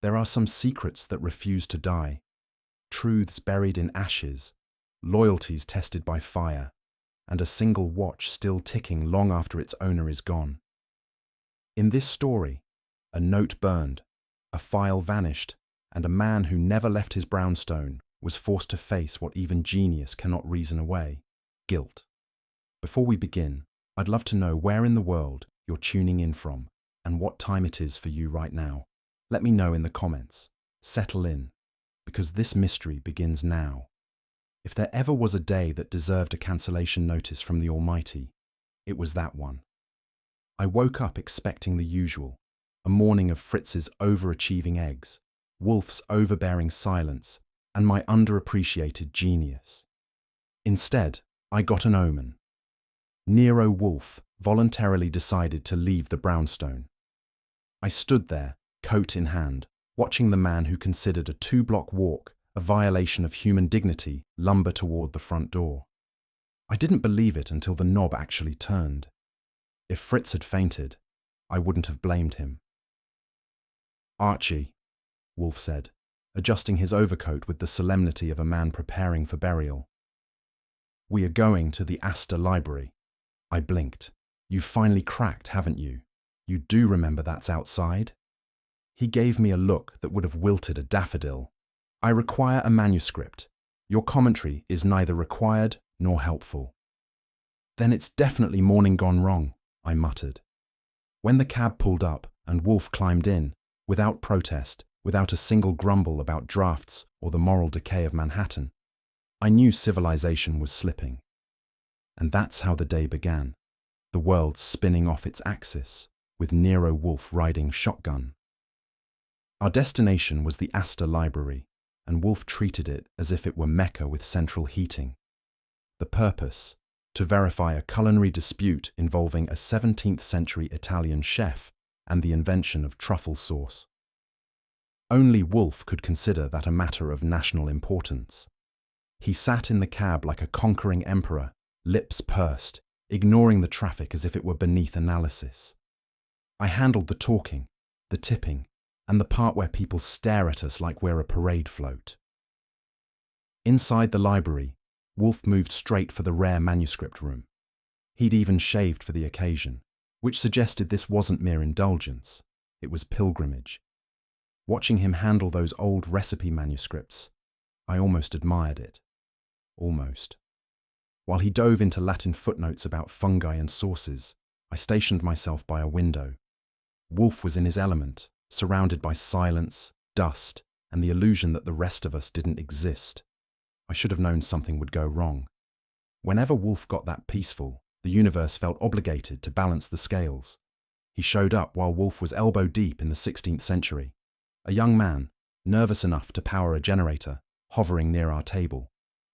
There are some secrets that refuse to die, truths buried in ashes, loyalties tested by fire, and a single watch still ticking long after its owner is gone. In this story, a note burned, a file vanished, and a man who never left his brownstone was forced to face what even genius cannot reason away: guilt. Before we begin, I'd love to know where in the world you're tuning in from and what time it is for you right now. Let me know in the comments. Settle in, because this mystery begins now. If there ever was a day that deserved a cancellation notice from the Almighty, it was that one. I woke up expecting the usual, a morning of Fritz's overachieving eggs, Wolfe's overbearing silence, and my underappreciated genius. Instead, I got an omen. Nero Wolfe voluntarily decided to leave the brownstone. I stood there, coat in hand, watching the man who considered a 2-block walk a violation of human dignity lumber toward the front door. I didn't believe it until the knob actually turned. If Fritz had fainted, I wouldn't have blamed him. "Archie," Wolfe said, adjusting his overcoat with the solemnity of a man preparing for burial. "We are going to the Astor Library." I blinked. "You've finally cracked, haven't you? You do remember that's outside?" He gave me a look that would have wilted a daffodil. "I require a manuscript. Your commentary is neither required nor helpful." "Then it's definitely morning gone wrong," I muttered. When the cab pulled up and Wolfe climbed in, without protest, without a single grumble about drafts or the moral decay of Manhattan, I knew civilization was slipping. And that's how the day began, the world spinning off its axis, with Nero Wolfe riding shotgun. Our destination was the Astor Library, and Wolfe treated it as if it were Mecca with central heating. The purpose: to verify a culinary dispute involving a 17th century Italian chef and the invention of truffle sauce. Only Wolfe could consider that a matter of national importance. He sat in the cab like a conquering emperor, lips pursed, ignoring the traffic as if it were beneath analysis. I handled the talking, the tipping, and the part where people stare at us like we're a parade float. Inside the library, Wolfe moved straight for the rare manuscript room. He'd even shaved for the occasion, which suggested this wasn't mere indulgence, it was pilgrimage. Watching him handle those old recipe manuscripts, I almost admired it. Almost. While he dove into Latin footnotes about fungi and sauces, I stationed myself by a window. Wolfe was in his element, surrounded by silence, dust, and the illusion that the rest of us didn't exist. I should have known something would go wrong. Whenever Wolfe got that peaceful, the universe felt obligated to balance the scales. He showed up while Wolfe was elbow deep in the 16th century. A young man, nervous enough to power a generator, hovering near our table.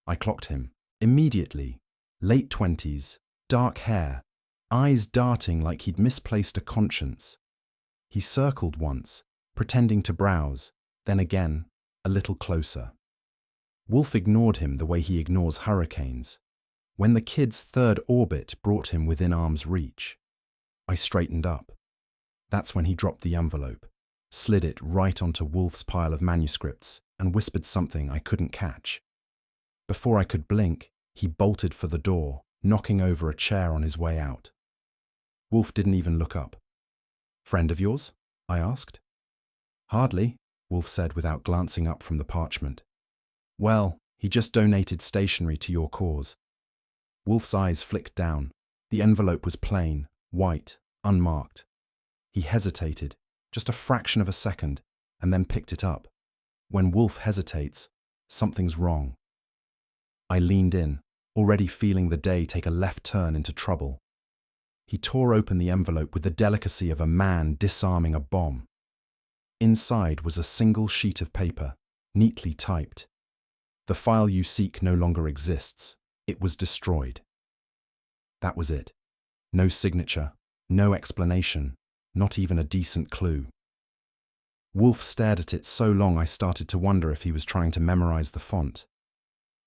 I clocked him. Immediately, late 20s, dark hair, eyes darting like he'd misplaced a conscience. He circled once, pretending to browse, then again, a little closer. Wolfe ignored him the way he ignores hurricanes. When the kid's third orbit brought him within arm's reach, I straightened up. That's when he dropped the envelope, slid it right onto Wolfe's pile of manuscripts, and whispered something I couldn't catch. Before I could blink, he bolted for the door, knocking over a chair on his way out. Wolfe didn't even look up. "Friend of yours?" I asked. "Hardly," Wolfe said without glancing up from the parchment. "Well, he just donated stationery to your cause." Wolfe's eyes flicked down. The envelope was plain, white, unmarked. He hesitated, just a fraction of a second, and then picked it up. When Wolfe hesitates, something's wrong. I leaned in, already feeling the day take a left turn into trouble. He tore open the envelope with the delicacy of a man disarming a bomb. Inside was a single sheet of paper, neatly typed. "The file you seek no longer exists. It was destroyed." That was it. No signature, no explanation, not even a decent clue. Wolfe stared at it so long I started to wonder if he was trying to memorize the font.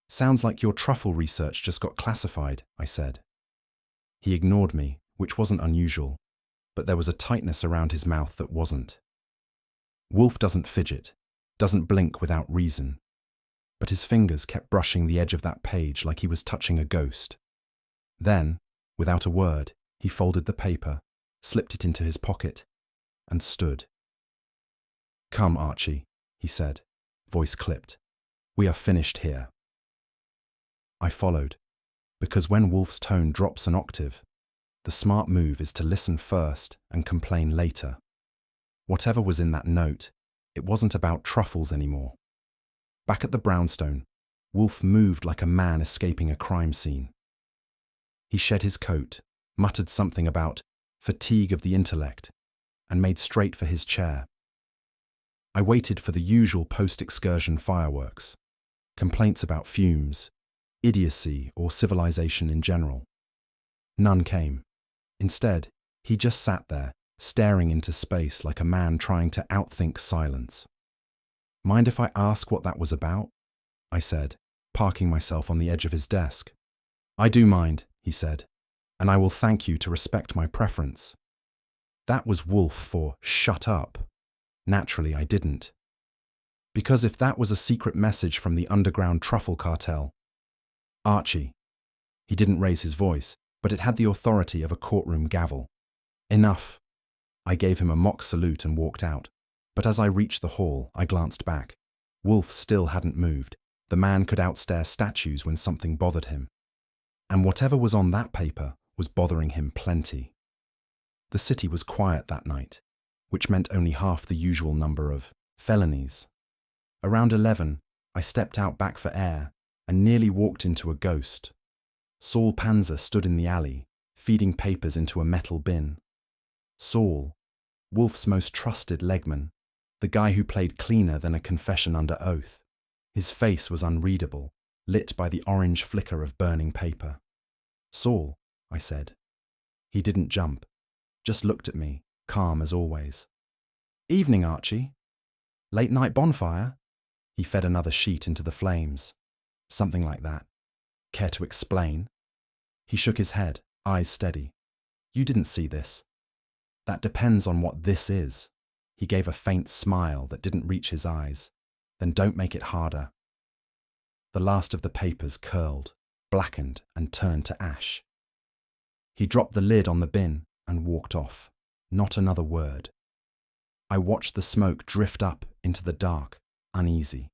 "Sounds like your truffle research just got classified," I said. He ignored me, which wasn't unusual, but there was a tightness around his mouth that wasn't. Wolfe doesn't fidget, doesn't blink without reason. But his fingers kept brushing the edge of that page like he was touching a ghost. Then, without a word, he folded the paper, slipped it into his pocket, and stood. "Come, Archie," he said, voice clipped. "We are finished here." I followed, because when Wolfe's tone drops an octave, the smart move is to listen first and complain later. Whatever was in that note, it wasn't about truffles anymore. Back at the brownstone, Wolfe moved like a man escaping a crime scene. He shed his coat, muttered something about fatigue of the intellect, and made straight for his chair. I waited for the usual post-excursion fireworks, complaints about fumes, idiocy, or civilization in general. None came. Instead, he just sat there, staring into space like a man trying to outthink silence. "Mind if I ask what that was about?" I said, parking myself on the edge of his desk. "I do mind," he said, "and I will thank you to respect my preference." That was Wolfe for "shut up." Naturally, I didn't. Because if that was a secret message from the underground truffle cartel, "Archie." He didn't raise his voice, but it had the authority of a courtroom gavel. "Enough." I gave him a mock salute and walked out. But as I reached the hall, I glanced back. Wolfe still hadn't moved. The man could outstare statues when something bothered him. And whatever was on that paper was bothering him plenty. The city was quiet that night, which meant only half the usual number of felonies. Around 11, I stepped out back for air and nearly walked into a ghost. Saul Panzer stood in the alley, feeding papers into a metal bin. Saul, Wolfe's most trusted legman, the guy who played cleaner than a confession under oath. His face was unreadable, lit by the orange flicker of burning paper. "Saul," I said. He didn't jump, just looked at me, calm as always. "Evening, Archie. Late night bonfire?" He fed another sheet into the flames. "Something like that. Care to explain?" He shook his head, eyes steady. "You didn't see this." "That depends on what this is." He gave a faint smile that didn't reach his eyes. "Then don't make it harder." The last of the papers curled, blackened, and turned to ash. He dropped the lid on the bin and walked off. Not another word. I watched the smoke drift up into the dark, uneasy.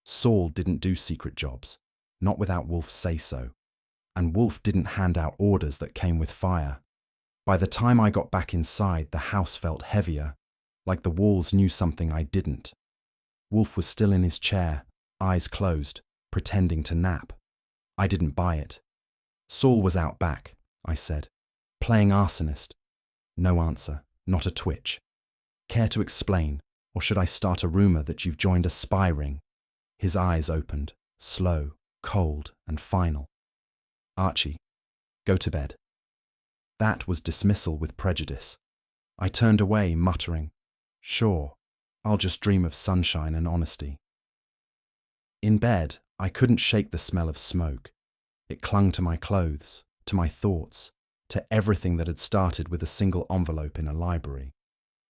Saul didn't do secret jobs, not without Wolfe's say-so. And Wolfe didn't hand out orders that came with fire. By the time I got back inside, the house felt heavier, like the walls knew something I didn't. Wolfe was still in his chair, eyes closed, pretending to nap. I didn't buy it. "Saul was out back," I said, "playing arsonist." No answer, not a twitch. "Care to explain, or should I start a rumor that you've joined a spy ring?" His eyes opened, slow, cold, and final. "Archie, go to bed." That was dismissal with prejudice. I turned away, muttering, "Sure, I'll just dream of sunshine and honesty." In bed, I couldn't shake the smell of smoke. It clung to my clothes, to my thoughts, to everything that had started with a single envelope in a library.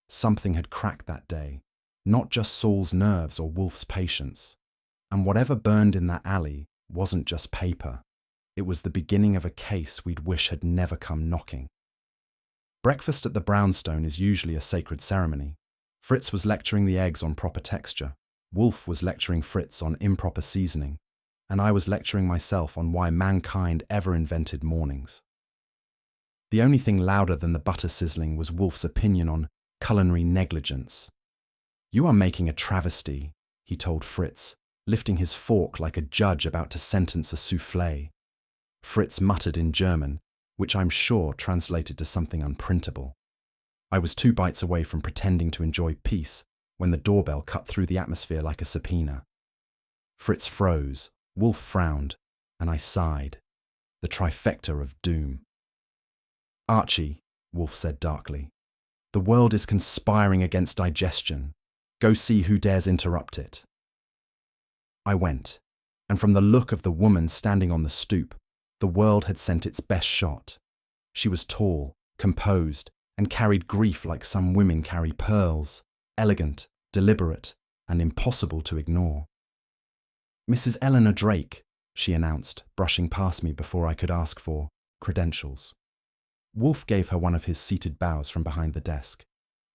Something had cracked that day, not just Saul's nerves or Wolfe's patience. And whatever burned in that alley wasn't just paper. It was the beginning of a case we'd wish had never come knocking. Breakfast at the brownstone is usually a sacred ceremony. Fritz was lecturing the eggs on proper texture, Wolfe was lecturing Fritz on improper seasoning, and I was lecturing myself on why mankind ever invented mornings. The only thing louder than the butter sizzling was Wolfe's opinion on culinary negligence. "You are making a travesty," he told Fritz, lifting his fork like a judge about to sentence a soufflé. Fritz muttered in German, which I'm sure translated to something unprintable. I was 2 bites away from pretending to enjoy peace when the doorbell cut through the atmosphere like a subpoena. Fritz froze, Wolfe frowned, and I sighed. The trifecta of doom. "Archie," Wolfe said darkly, "the world is conspiring against digestion. Go see who dares interrupt it." I went, and from the look of the woman standing on the stoop, the world had sent its best shot. She was tall, composed, and carried grief like some women carry pearls, elegant, deliberate, and impossible to ignore. "Mrs. Eleanor Drake," she announced, brushing past me before I could ask for credentials. Wolfe gave her one of his seated bows from behind the desk.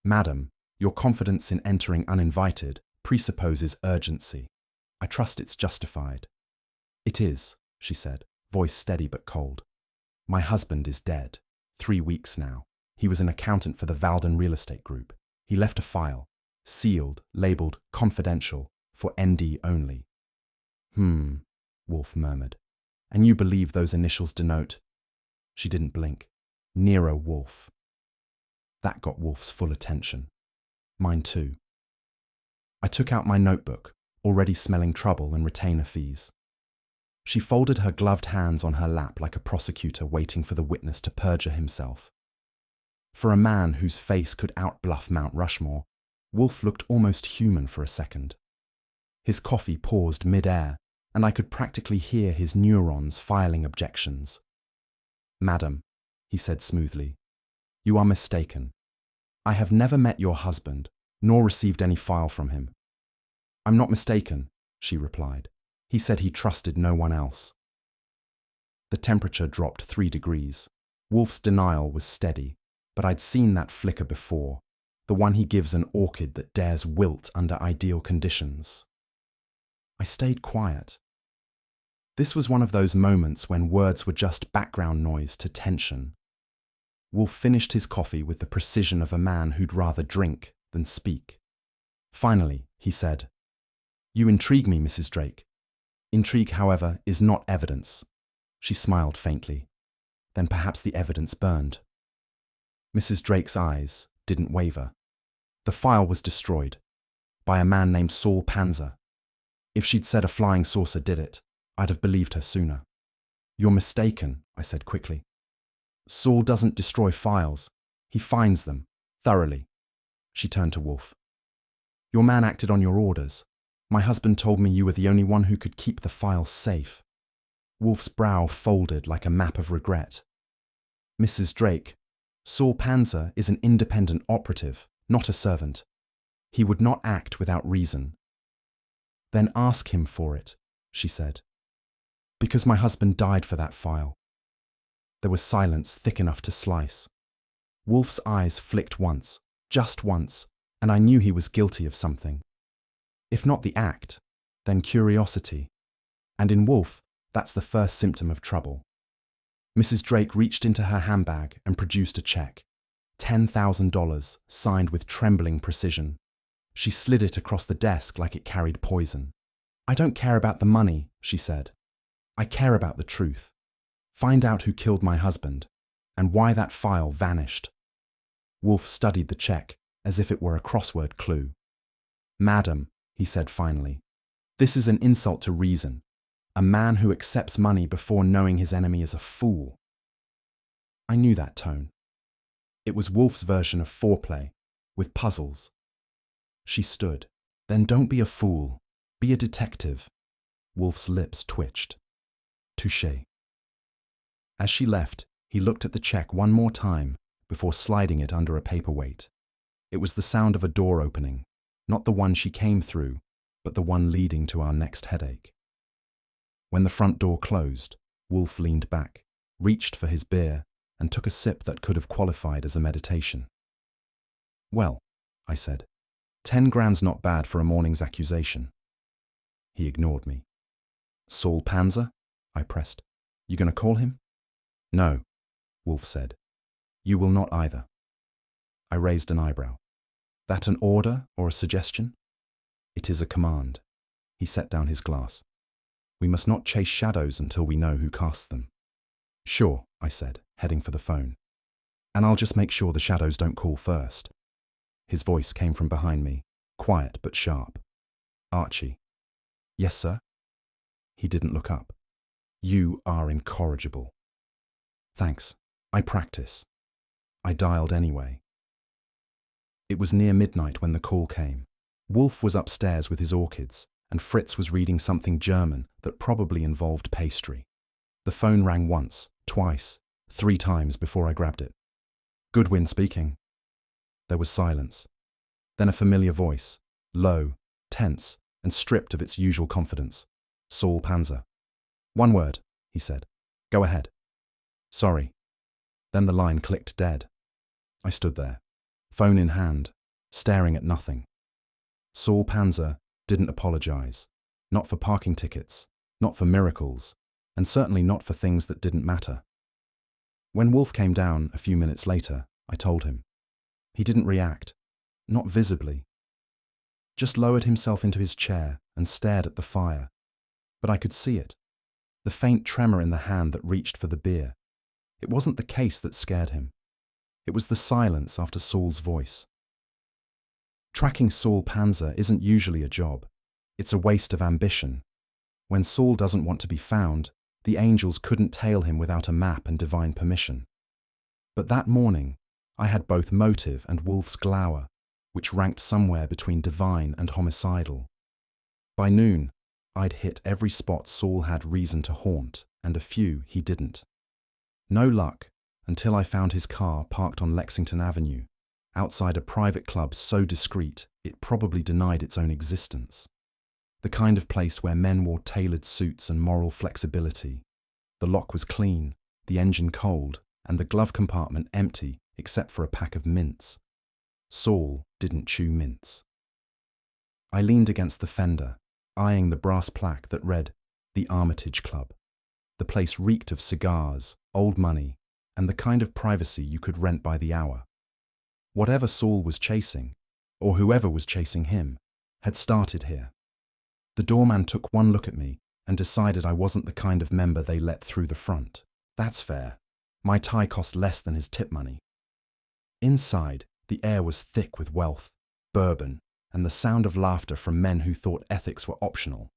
"Madam, your confidence in entering uninvited presupposes urgency. I trust it's justified." "It is," she said, voice steady but cold. "My husband is dead. 3 weeks now. He was an accountant for the Valden Real Estate Group. He left a file, sealed, labelled confidential, for ND only." Wolfe murmured. "And you believe those initials denote—" She didn't blink. "Nero Wolfe." That got Wolfe's full attention. Mine too. I took out my notebook, already smelling trouble and retainer fees. She folded her gloved hands on her lap like a prosecutor waiting for the witness to perjure himself. For a man whose face could outbluff Mount Rushmore, Wolfe looked almost human for a second. His coffee paused mid-air, and I could practically hear his neurons filing objections. "Madam," he said smoothly, "you are mistaken. I have never met your husband, nor received any file from him." "I'm not mistaken," she replied. "He said he trusted no one else." The temperature dropped 3 degrees. Wolfe's denial was steady, but I'd seen that flicker before, the one he gives an orchid that dares wilt under ideal conditions. I stayed quiet. This was one of those moments when words were just background noise to tension. Wolfe finished his coffee with the precision of a man who'd rather drink than speak. Finally, he said, "You intrigue me, Mrs. Drake. Intrigue, however, is not evidence." She smiled faintly. Then perhaps the evidence burned. Mrs. Drake's eyes didn't waver. The file was destroyed by a man named Saul Panzer. If she'd said a flying saucer did it, I'd have believed her sooner. "You're mistaken," I said quickly. "Saul doesn't destroy files. He finds them, thoroughly." She turned to Wolfe. "Your man acted on your orders. My husband told me you were the only one who could keep the files safe." Wolfe's brow folded like a map of regret. "Mrs. Drake, Saul Panzer is an independent operative, not a servant. He would not act without reason." "Then ask him for it," she said. "Because my husband died for that file." There was silence thick enough to slice. Wolfe's eyes flicked once, just once, and I knew he was guilty of something. If not the act, then curiosity. And in Wolfe, that's the first symptom of trouble. Mrs. Drake reached into her handbag and produced a check. $10,000, signed with trembling precision. She slid it across the desk like it carried poison. "I don't care about the money," she said. "I care about the truth. Find out who killed my husband, and why that file vanished." Wolfe studied the check as if it were a crossword clue. "Madam," he said finally, "this is an insult to reason. A man who accepts money before knowing his enemy is a fool." I knew that tone. It was Wolfe's version of foreplay, with puzzles. She stood. "Then don't be a fool. Be a detective." Wolfe's lips twitched. "Touché." As she left, he looked at the check one more time before sliding it under a paperweight. It was the sound of a door opening, not the one she came through, but the one leading to our next headache. When the front door closed, Wolfe leaned back, reached for his beer, and took a sip that could have qualified as a meditation. "Well," I said, 10 grand's not bad for a morning's accusation." He ignored me. "Saul Panzer?" I pressed. "You gonna call him?" "No," Wolfe said. "You will not either." I raised an eyebrow. "That an order or a suggestion?" "It is a command." He set down his glass. "We must not chase shadows until we know who casts them." "Sure," I said, heading for the phone. "And I'll just make sure the shadows don't call first." His voice came from behind me, quiet but sharp. "Archie." "Yes, sir?" He didn't look up. "You are incorrigible." "Thanks. I practice." I dialed anyway. It was near midnight when the call came. Wolfe was upstairs with his orchids, and Fritz was reading something German that probably involved pastry. The phone rang once, twice, 3 times before I grabbed it. "Goodwin speaking." There was silence. Then a familiar voice, low, tense, and stripped of its usual confidence. Saul Panzer. "One word," he said. "Go ahead." "Sorry." Then the line clicked dead. I stood there, phone in hand, staring at nothing. Saul Panzer didn't apologize. Not for parking tickets, not for miracles, and certainly not for things that didn't matter. When Wolfe came down a few minutes later, I told him. He didn't react, not visibly. Just lowered himself into his chair and stared at the fire. But I could see it, the faint tremor in the hand that reached for the beer. It wasn't the case that scared him. It was the silence after Saul's voice. Tracking Saul Panzer isn't usually a job. It's a waste of ambition. When Saul doesn't want to be found, the angels couldn't tail him without a map and divine permission. But that morning, I had both motive and Wolfe's glower, which ranked somewhere between divine and homicidal. By noon, I'd hit every spot Saul had reason to haunt, and a few he didn't. No luck, until I found his car parked on Lexington Avenue, outside a private club so discreet it probably denied its own existence. The kind of place where men wore tailored suits and moral flexibility. The lock was clean, the engine cold, and the glove compartment empty except for a pack of mints. Saul didn't chew mints. I leaned against the fender, eyeing the brass plaque that read, "The Armitage Club." The place reeked of cigars, old money, and the kind of privacy you could rent by the hour. Whatever Saul was chasing, or whoever was chasing him, had started here. The doorman took one look at me and decided I wasn't the kind of member they let through the front. That's fair. My tie cost less than his tip money. Inside, the air was thick with wealth, bourbon, and the sound of laughter from men who thought ethics were optional.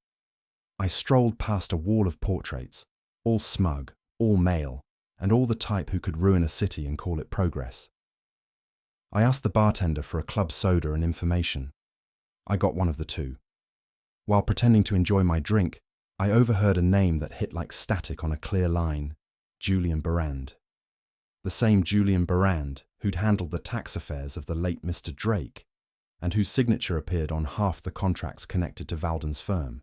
I strolled past a wall of portraits, all smug, all male, and all the type who could ruin a city and call it progress. I asked the bartender for a club soda and information. I got one of the two. While pretending to enjoy my drink, I overheard a name that hit like static on a clear line, Julian Barrand. The same Julian Barrand who'd handled the tax affairs of the late Mr. Drake, and whose signature appeared on half the contracts connected to Valden's firm.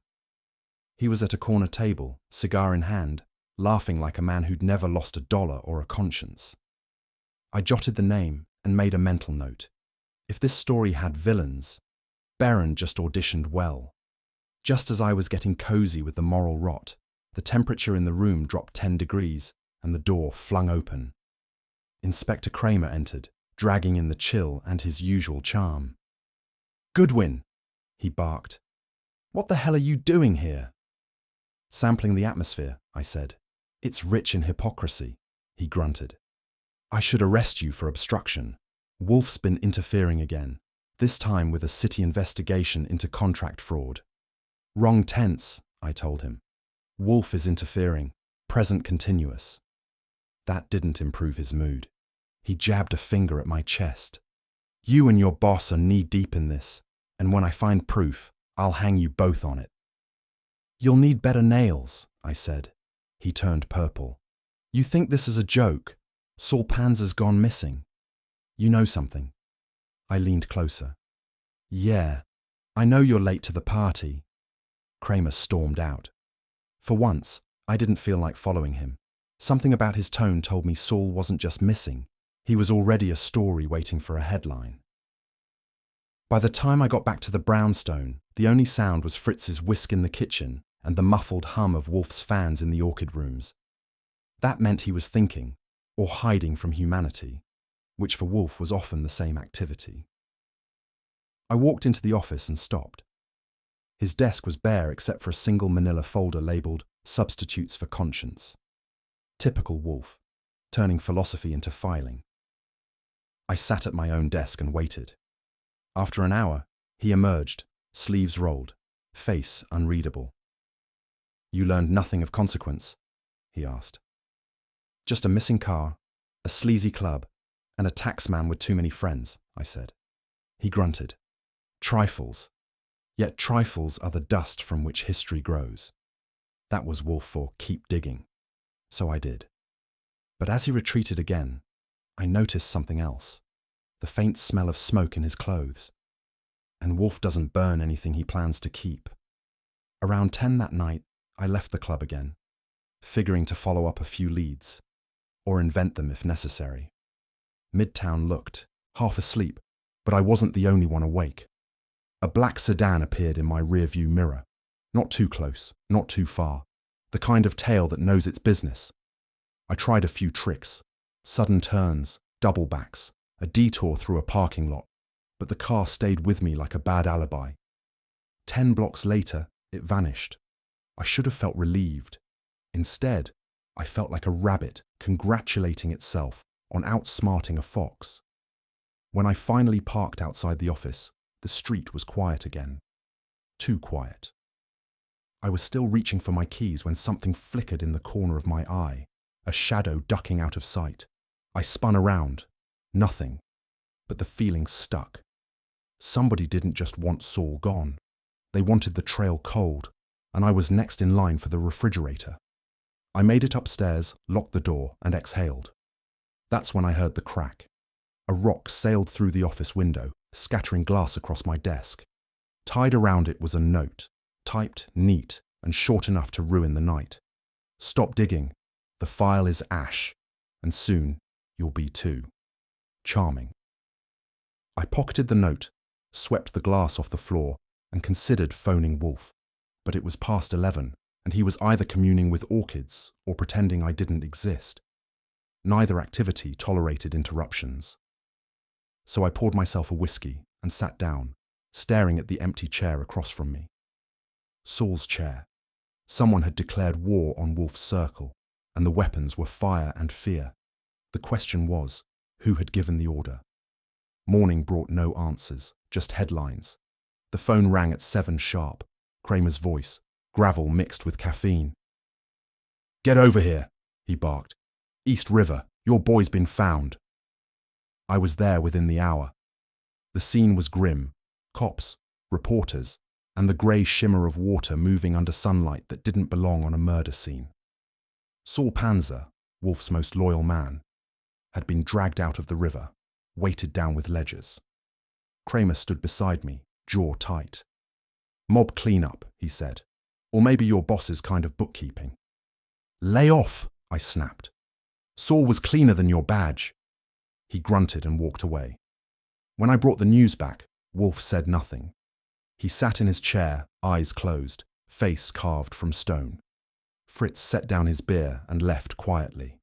He was at a corner table, cigar in hand, laughing like a man who'd never lost a dollar or a conscience. I jotted the name and made a mental note. If this story had villains, Barrand just auditioned well. Just as I was getting cozy with the moral rot, the temperature in the room dropped 10 degrees and the door flung open. Inspector Kramer entered, dragging in the chill and his usual charm. "Goodwin," he barked. "What the hell are you doing here?" "Sampling the atmosphere," I said. "It's rich in hypocrisy," he grunted. "I should arrest you for obstruction. Wolfe's been interfering again, this time with a city investigation into contract fraud." "Wrong tense," I told him. "Wolfe is interfering, present continuous." That didn't improve his mood. He jabbed a finger at my chest. "You and your boss are knee-deep in this, and when I find proof, I'll hang you both on it." "You'll need better nails," I said. He turned purple. "You think this is a joke? Saul Panzer's gone missing. You know something?" I leaned closer. "Yeah, I know you're late to the party." Kramer stormed out. For once, I didn't feel like following him. Something about his tone told me Saul wasn't just missing. He was already a story waiting for a headline. By the time I got back to the brownstone, the only sound was Fritz's whisk in the kitchen and the muffled hum of Wolfe's fans in the orchid rooms. That meant he was thinking, or hiding from humanity, which for Wolfe was often the same activity. I walked into the office and stopped. His desk was bare except for a single manila folder labelled "Substitutes for Conscience." Typical Wolfe, turning philosophy into filing. I sat at my own desk and waited. After an hour, he emerged, sleeves rolled, face unreadable. "You learned nothing of consequence?" he asked. "Just a missing car, a sleazy club, and a taxman with too many friends," I said. He grunted. "Trifles. Yet trifles are the dust from which history grows." That was Wolfe for keep digging. So I did. But as he retreated again, I noticed something else. The faint smell of smoke in his clothes. And Wolfe doesn't burn anything he plans to keep. Around 10 that night, I left the club again, figuring to follow up a few leads, or invent them if necessary. Midtown looked, half asleep, but I wasn't the only one awake. A black sedan appeared in my rearview mirror. Not too close, not too far. The kind of tail that knows its business. I tried a few tricks, sudden turns, double backs, a detour through a parking lot, but the car stayed with me like a bad alibi. 10 blocks later, it vanished. I should have felt relieved. Instead, I felt like a rabbit congratulating itself on outsmarting a fox. When I finally parked outside the office, the street was quiet again. Too quiet. I was still reaching for my keys when something flickered in the corner of my eye, a shadow ducking out of sight. I spun around. Nothing. But the feeling stuck. Somebody didn't just want Saul gone. They wanted the trail cold, and I was next in line for the refrigerator. I made it upstairs, locked the door, and exhaled. That's when I heard the crack. A rock sailed through the office window, scattering glass across my desk. Tied around it was a note, typed, neat, and short enough to ruin the night. Stop digging. The file is ash, and soon you'll be too. Charming. I pocketed the note, swept the glass off the floor, and considered phoning Wolfe. But it was past 11, and he was either communing with orchids or pretending I didn't exist. Neither activity tolerated interruptions. So I poured myself a whiskey and sat down, staring at the empty chair across from me. Saul's chair. Someone had declared war on Wolfe's circle, and the weapons were fire and fear. The question was, who had given the order? Morning brought no answers, just headlines. The phone rang at 7 sharp. Kramer's voice, gravel mixed with caffeine. "Get over here," he barked. "East River, your boy's been found." I was there within the hour. The scene was grim. Cops, reporters, and the grey shimmer of water moving under sunlight that didn't belong on a murder scene. Saul Panzer, Wolfe's most loyal man, had been dragged out of the river, weighted down with ledgers. Kramer stood beside me, jaw tight. "Mob cleanup," he said. "Or maybe your boss's kind of bookkeeping." "Lay off," I snapped. "Saul was cleaner than your badge." He grunted and walked away. When I brought the news back, Wolfe said nothing. He sat in his chair, eyes closed, face carved from stone. Fritz set down his beer and left quietly.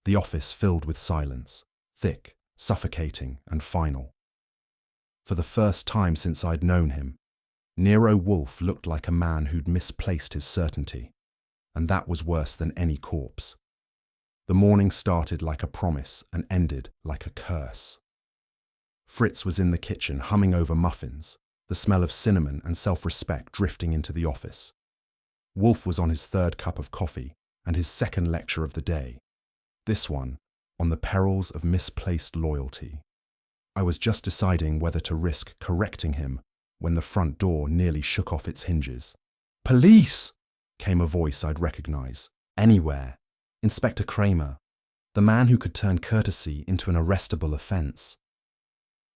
The office filled with silence, thick, suffocating, and final. For the first time since I'd known him, Nero Wolfe looked like a man who'd misplaced his certainty, and that was worse than any corpse. The morning started like a promise and ended like a curse. Fritz was in the kitchen humming over muffins, the smell of cinnamon and self-respect drifting into the office. Wolfe was on his 3rd cup of coffee and his 2nd lecture of the day. This one, on the perils of misplaced loyalty. I was just deciding whether to risk correcting him when the front door nearly shook off its hinges. "Police!" came a voice I'd recognize. Anywhere. Inspector Kramer, the man who could turn courtesy into an arrestable offense.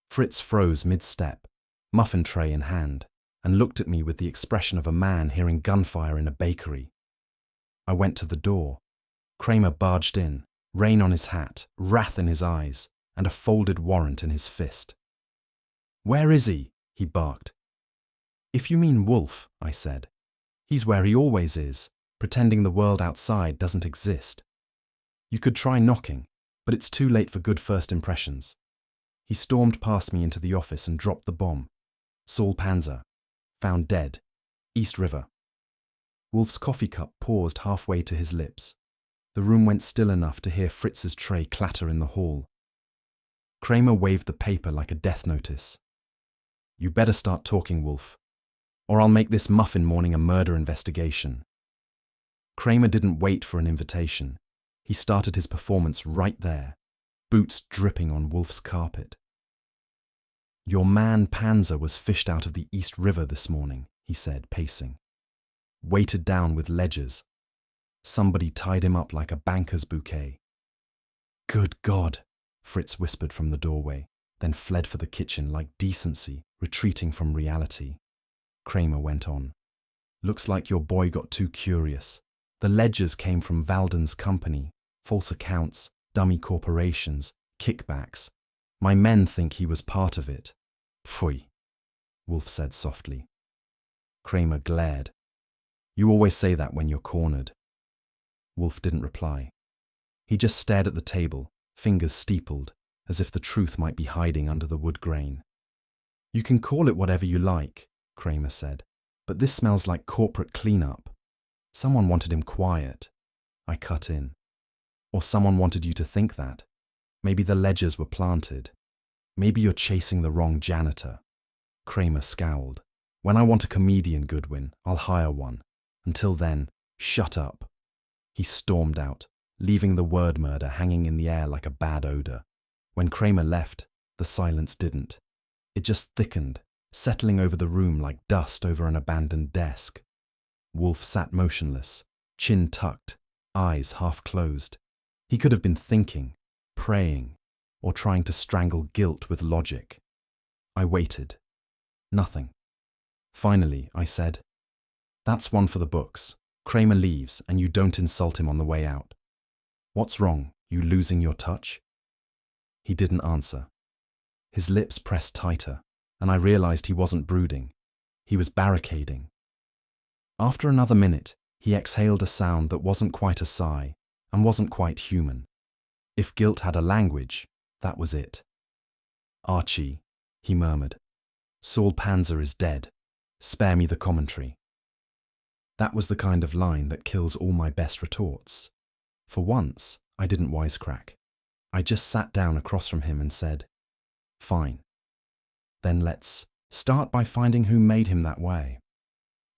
Fritz froze mid-step, muffin tray in hand, and looked at me with the expression of a man hearing gunfire in a bakery. I went to the door. Kramer barged in, rain on his hat, wrath in his eyes, and a folded warrant in his fist. "Where is he?" he barked. "If you mean Wolfe," I said, "he's where he always is, pretending the world outside doesn't exist. You could try knocking, but it's too late for good first impressions." He stormed past me into the office and dropped the bomb. Saul Panzer, found dead, East River. Wolfe's coffee cup paused halfway to his lips. The room went still enough to hear Fritz's tray clatter in the hall. Kramer waved the paper like a death notice. "You better start talking, Wolfe, or I'll make this muffin morning a murder investigation." Kramer didn't wait for an invitation. He started his performance right there, boots dripping on Wolfe's carpet. "Your man Panzer was fished out of the East River this morning," he said, pacing. "Weighted down with ledgers. Somebody tied him up like a banker's bouquet." "Good God," Fritz whispered from the doorway, then fled for the kitchen like decency retreating from reality. Kramer went on. Looks like your boy got too curious. The ledgers came from Valden's company, false accounts, dummy corporations, kickbacks. My men think he was part of it. Pfui, Wolfe said softly. Kramer glared. You always say that when you're cornered. Wolfe didn't reply. He just stared at the table, fingers steepled, as if the truth might be hiding under the wood grain. You can call it whatever you like, Kramer said, but this smells like corporate cleanup. Someone wanted him quiet. I cut in. Or someone wanted you to think that. Maybe the ledgers were planted. Maybe you're chasing the wrong janitor. Kramer scowled. When I want a comedian, Goodwin, I'll hire one. Until then, shut up. He stormed out, leaving the word murder hanging in the air like a bad odor. When Kramer left, the silence didn't. It just thickened, settling over the room like dust over an abandoned desk. Wolfe sat motionless, chin tucked, eyes half closed. He could have been thinking, praying, or trying to strangle guilt with logic. I waited. Nothing. Finally, I said, That's one for the books. Kramer leaves and you don't insult him on the way out. What's wrong? You losing your touch? He didn't answer. His lips pressed tighter, and I realized he wasn't brooding. He was barricading. After another minute, he exhaled a sound that wasn't quite a sigh and wasn't quite human. If guilt had a language, that was it. Archie, he murmured, Saul Panzer is dead. Spare me the commentary. That was the kind of line that kills all my best retorts. For once, I didn't wisecrack. I just sat down across from him and said, Fine. Then let's start by finding who made him that way.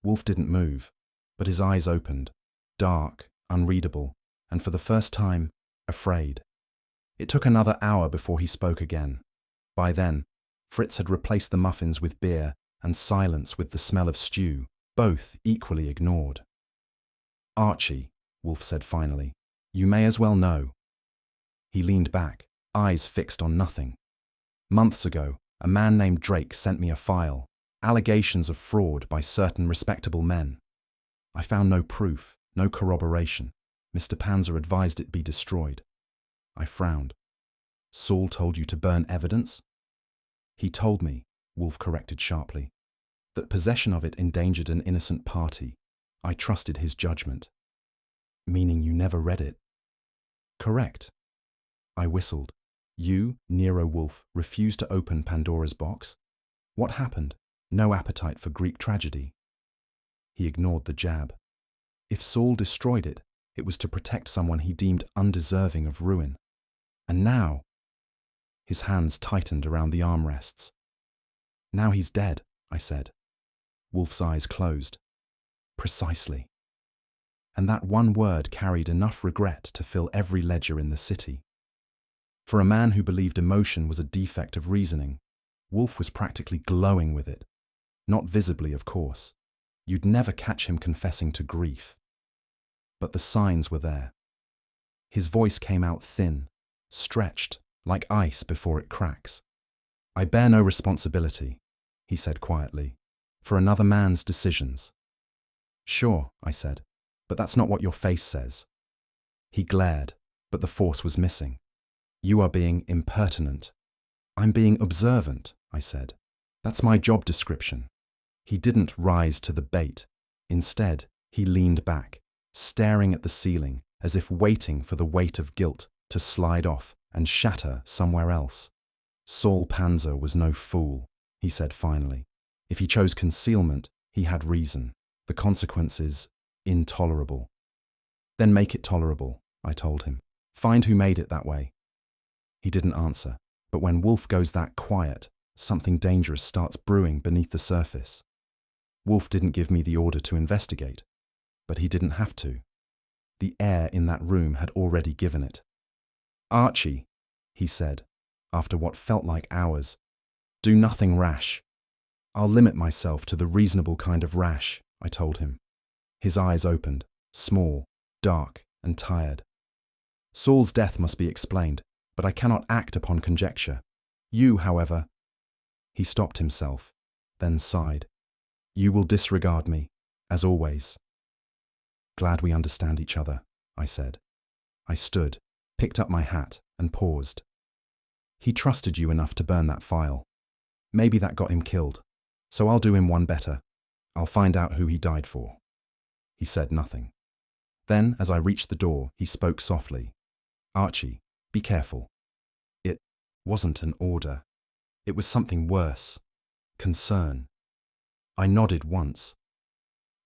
Wolfe didn't move, but his eyes opened, dark, unreadable, and for the first time, afraid. It took another hour before he spoke again. By then, Fritz had replaced the muffins with beer and silence with the smell of stew, both equally ignored. Archie, Wolfe said finally, you may as well know. He leaned back, eyes fixed on nothing. Months ago, a man named Drake sent me a file, allegations of fraud by certain respectable men. I found no proof, no corroboration. Mr. Panzer advised it be destroyed. I frowned. Saul told you to burn evidence? He told me, Wolfe corrected sharply, that possession of it endangered an innocent party. I trusted his judgment. Meaning you never read it? Correct. I whistled. You, Nero Wolfe, refused to open Pandora's box? What happened? No appetite for Greek tragedy. He ignored the jab. If Saul destroyed it, it was to protect someone he deemed undeserving of ruin. And now... His hands tightened around the armrests. Now he's dead, I said. Wolfe's eyes closed. Precisely. And that one word carried enough regret to fill every ledger in the city. For a man who believed emotion was a defect of reasoning, Wolfe was practically glowing with it. Not visibly, of course. You'd never catch him confessing to grief. But the signs were there. His voice came out thin, stretched, like ice before it cracks. I bear no responsibility, he said quietly, for another man's decisions. Sure, I said, but that's not what your face says. He glared, but the force was missing. You are being impertinent. I'm being observant, I said. That's my job description. He didn't rise to the bait. Instead, he leaned back, staring at the ceiling as if waiting for the weight of guilt to slide off and shatter somewhere else. Saul Panzer was no fool, he said finally. If he chose concealment, he had reason. The consequence is intolerable. Then make it tolerable, I told him. Find who made it that way. He didn't answer, but when Wolfe goes that quiet, something dangerous starts brewing beneath the surface. Wolfe didn't give me the order to investigate, but he didn't have to. The air in that room had already given it. Archie, he said, after what felt like hours, do nothing rash. I'll limit myself to the reasonable kind of rash, I told him. His eyes opened, small, dark, and tired. Saul's death must be explained, but I cannot act upon conjecture. You, however, He stopped himself, then sighed. You will disregard me, as always. Glad we understand each other, I said. I stood, picked up my hat, and paused. He trusted you enough to burn that file. Maybe that got him killed, so I'll do him one better. I'll find out who he died for. He said nothing. Then, as I reached the door, he spoke softly. Archie, be careful. It wasn't an order. It was something worse. Concern. I nodded once.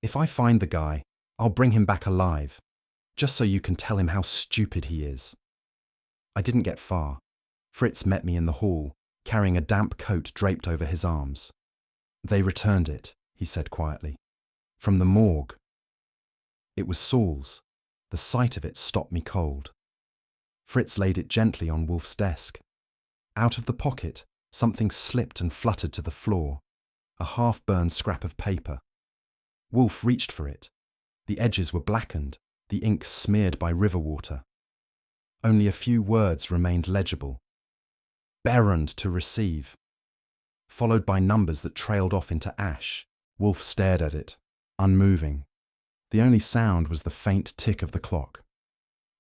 If I find the guy, I'll bring him back alive, just so you can tell him how stupid he is. I didn't get far. Fritz met me in the hall, carrying a damp coat draped over his arms. They returned it, he said quietly. From the morgue. It was Saul's. The sight of it stopped me cold. Fritz laid it gently on Wolfe's desk. Out of the pocket, something slipped and fluttered to the floor, a half-burned scrap of paper. Wolfe reached for it. The edges were blackened, the ink smeared by river water. Only a few words remained legible. Berrand to receive. Followed by numbers that trailed off into ash. Wolfe stared at it, unmoving. The only sound was the faint tick of the clock.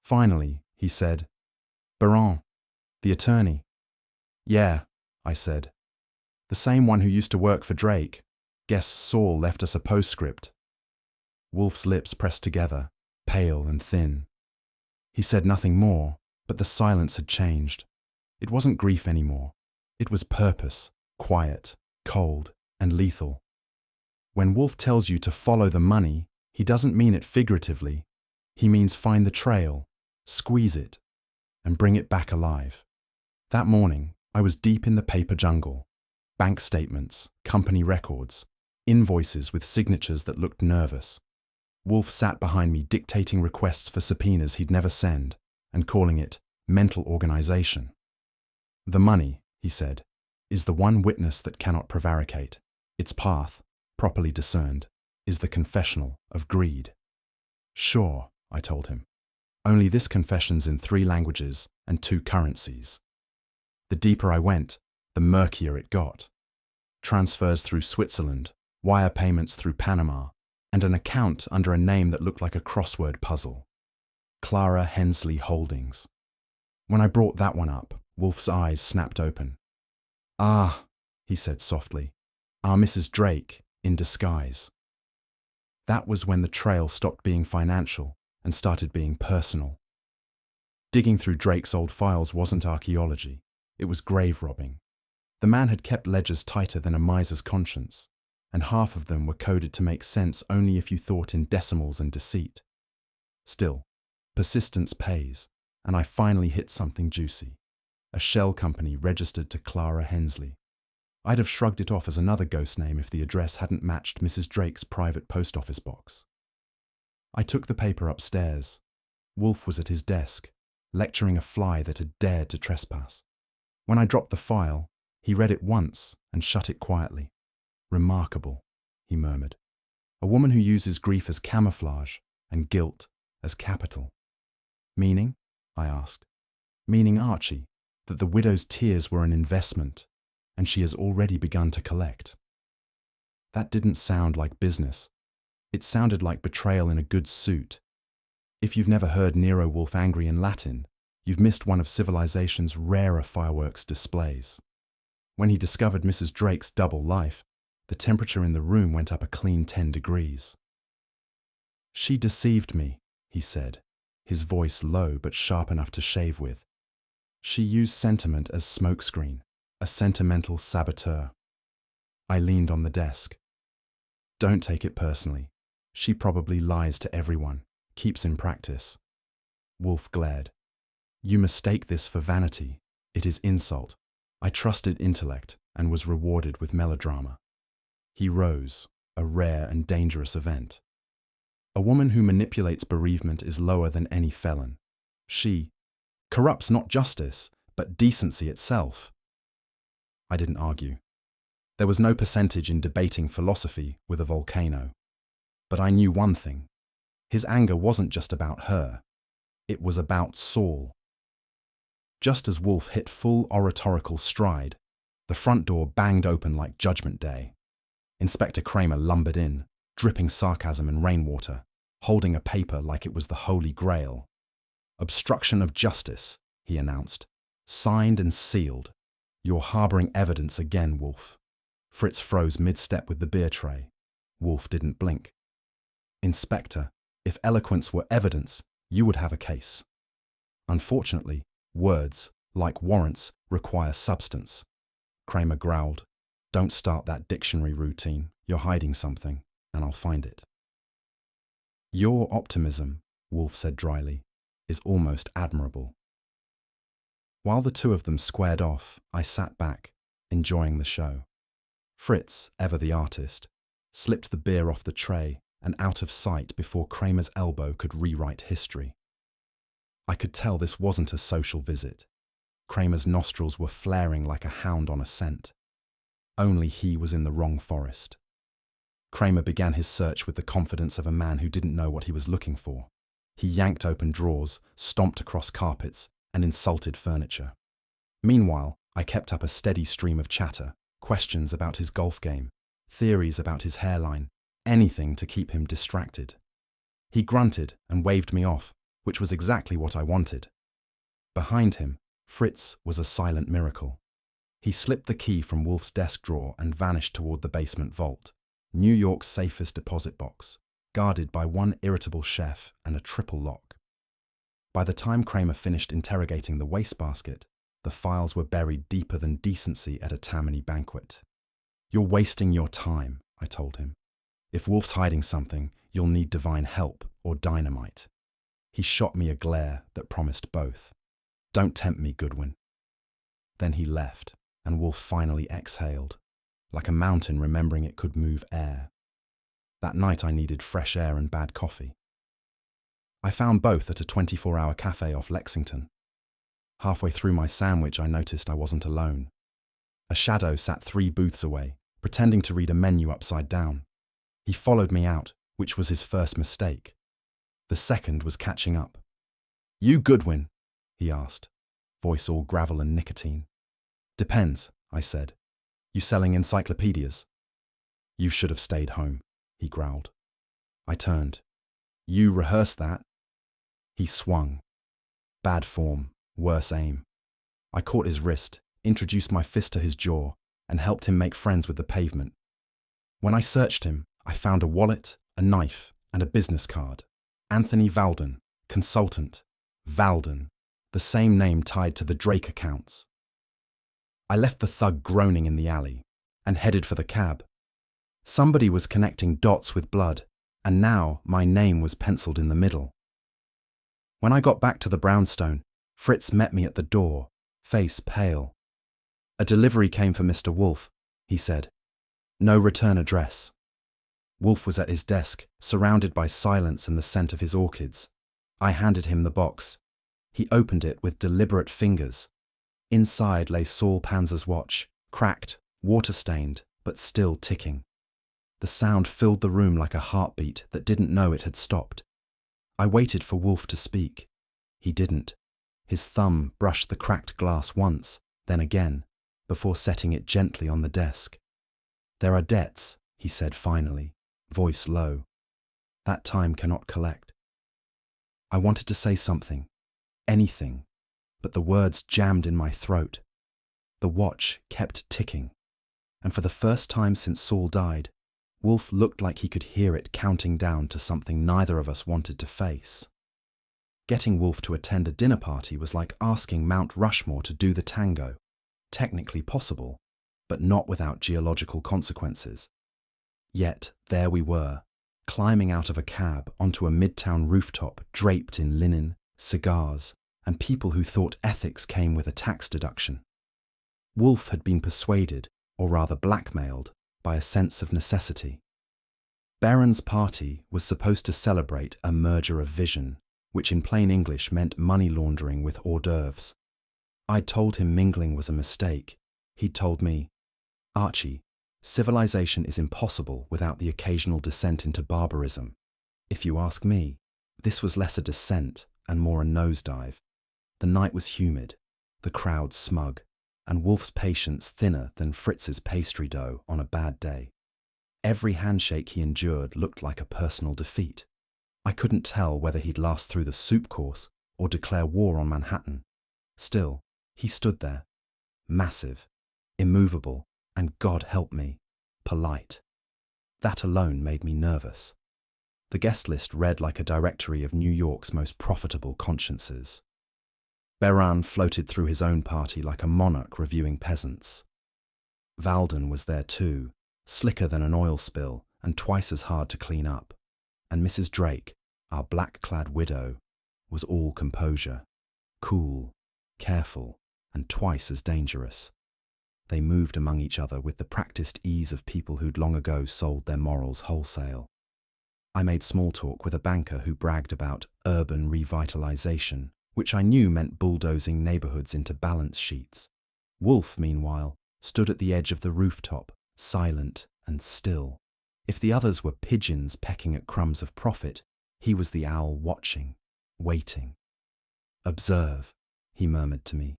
Finally, he said, Berrand, the attorney. Yeah, I said. The same one who used to work for Drake. Guess Saul left us a postscript. Wolfe's lips pressed together, pale and thin. He said nothing more, but the silence had changed. It wasn't grief anymore. It was purpose, quiet, cold, and lethal. When Wolfe tells you to follow the money, he doesn't mean it figuratively. He means find the trail, squeeze it, and bring it back alive. That morning, I was deep in the paper jungle. Bank statements, company records, invoices with signatures that looked nervous. Wolfe sat behind me dictating requests for subpoenas he'd never send, and calling it mental organization. The money, he said, is the one witness that cannot prevaricate. Its path, properly discerned, is the confessional of greed. Sure, I told him. Only this confession's in 3 languages and 2 currencies. The deeper I went, the murkier it got. Transfers through Switzerland, wire payments through Panama, and an account under a name that looked like a crossword puzzle. Clara Hensley Holdings. When I brought that one up, Wolfe's eyes snapped open. Ah, he said softly, our Mrs. Drake in disguise. That was when the trail stopped being financial and started being personal. Digging through Drake's old files wasn't archaeology, it was grave robbing. The man had kept ledgers tighter than a miser's conscience, and half of them were coded to make sense only if you thought in decimals and deceit. Still, persistence pays, and I finally hit something juicy. A shell company registered to Clara Hensley. I'd have shrugged it off as another ghost name if the address hadn't matched Mrs. Drake's private post office box. I took the paper upstairs. Wolfe was at his desk, lecturing a fly that had dared to trespass. When I dropped the file, he read it once and shut it quietly. Remarkable, he murmured. A woman who uses grief as camouflage and guilt as capital. Meaning? I asked. Meaning, Archie, that the widow's tears were an investment, and she has already begun to collect. That didn't sound like business. It sounded like betrayal in a good suit. If you've never heard Nero Wolfe angry in Latin, you've missed one of civilization's rarer fireworks displays. When he discovered Mrs. Drake's double life, the temperature in the room went up a clean 10 degrees. She deceived me, he said, his voice low but sharp enough to shave with. She used sentiment as smokescreen, a sentimental saboteur. I leaned on the desk. Don't take it personally. She probably lies to everyone, keeps in practice. Wolfe glared. You mistake this for vanity. It is insult. I trusted intellect and was rewarded with melodrama. He rose, a rare and dangerous event. A woman who manipulates bereavement is lower than any felon. She corrupts not justice, but decency itself. I didn't argue. There was no percentage in debating philosophy with a volcano. But I knew one thing. His anger wasn't just about her. It was about Saul. Just as Wolfe hit full oratorical stride, The front door banged open like Judgment Day. Inspector Kramer lumbered in, dripping sarcasm and rainwater, holding a paper like it was the Holy Grail. "Obstruction of justice," he announced. "Signed and sealed. You're harboring evidence again, Wolfe." Fritz froze mid-step with the beer tray. Wolfe didn't blink. "Inspector, if eloquence were evidence, you would have a case. Unfortunately, words, like warrants, require substance." Kramer growled. "Don't start that dictionary routine. You're hiding something, and I'll find it." "Your optimism," Wolfe said dryly, "is almost admirable." While the two of them squared off, I sat back, enjoying the show. Fritz, ever the artist, slipped the beer off the tray and out of sight before Kramer's elbow could rewrite history. I could tell this wasn't a social visit. Kramer's nostrils were flaring like a hound on a scent. Only he was in the wrong forest. Kramer began his search with the confidence of a man who didn't know what he was looking for. He yanked open drawers, stomped across carpets, and insulted furniture. Meanwhile, I kept up a steady stream of chatter, questions about his golf game, theories about his hairline, anything to keep him distracted. He grunted and waved me off, which was exactly what I wanted. Behind him, Fritz was a silent miracle. He slipped the key from Wolfe's desk drawer and vanished toward the basement vault, New York's safest deposit box, guarded by one irritable chef and a triple lock. By the time Kramer finished interrogating the wastebasket, the files were buried deeper than decency at a Tammany banquet. "You're wasting your time," I told him. "If Wolfe's hiding something, you'll need divine help or dynamite." He shot me a glare that promised both. "Don't tempt me, Goodwin." Then he left, and Wolfe finally exhaled, like a mountain remembering it could move air. That night I needed fresh air and bad coffee. I found both at a 24-hour cafe off Lexington. Halfway through my sandwich, I noticed I wasn't alone. A shadow sat 3 booths away, pretending to read a menu upside down. He followed me out, which was his first mistake. The second was catching up. "You Goodwin?" he asked, voice all gravel and nicotine. "Depends," I said. "You selling encyclopedias?" "You should have stayed home," he growled. I turned. "You rehearsed that?" He swung. Bad form, worse aim. I caught his wrist, introduced my fist to his jaw, and helped him make friends with the pavement. When I searched him, I found a wallet, a knife, and a business card. Anthony Valden, consultant. Valden, the same name tied to the Drake accounts. I left the thug groaning in the alley and headed for the cab. Somebody was connecting dots with blood, and now my name was penciled in the middle. When I got back to the brownstone, Fritz met me at the door, face pale. "A delivery came for Mr. Wolfe," he said. "No return address." Wolfe was at his desk, surrounded by silence and the scent of his orchids. I handed him the box. He opened it with deliberate fingers. Inside lay Saul Panzer's watch, cracked, water-stained, but still ticking. The sound filled the room like a heartbeat that didn't know it had stopped. I waited for Wolfe to speak. He didn't. His thumb brushed the cracked glass once, then again, before setting it gently on the desk. "There are debts," he said finally, voice low. "That time cannot collect." I wanted to say something, anything, but the words jammed in my throat. The watch kept ticking, and for the first time since Saul died, Wolfe looked like he could hear it counting down to something neither of us wanted to face. Getting Wolfe to attend a dinner party was like asking Mount Rushmore to do the tango. Technically possible, but not without geological consequences. Yet there we were, climbing out of a cab onto a midtown rooftop draped in linen, cigars, and people who thought ethics came with a tax deduction. Wolfe had been persuaded, or rather blackmailed, by a sense of necessity. Barron's party was supposed to celebrate a merger of vision, which in plain English meant money laundering with hors d'oeuvres. I'd told him mingling was a mistake. He'd told me, "Archie, civilization is impossible without the occasional descent into barbarism. If you ask me, this was less a descent and more a nosedive." The night was humid, the crowd smug, and Wolfe's patience thinner than Fritz's pastry dough on a bad day. Every handshake he endured looked like a personal defeat. I couldn't tell whether he'd last through the soup course or declare war on Manhattan. Still, he stood there, massive, immovable, and God help me, polite. That alone made me nervous. The guest list read like a directory of New York's most profitable consciences. Beran floated through his own party like a monarch reviewing peasants. Valden was there too, slicker than an oil spill and twice as hard to clean up. And Mrs. Drake, our black-clad widow, was all composure, cool, careful, and twice as dangerous. They moved among each other with the practiced ease of people who'd long ago sold their morals wholesale. I made small talk with a banker who bragged about urban revitalization, which I knew meant bulldozing neighborhoods into balance sheets. Wolfe, meanwhile, stood at the edge of the rooftop, silent and still. If the others were pigeons pecking at crumbs of profit, he was the owl watching, waiting. "Observe," he murmured to me.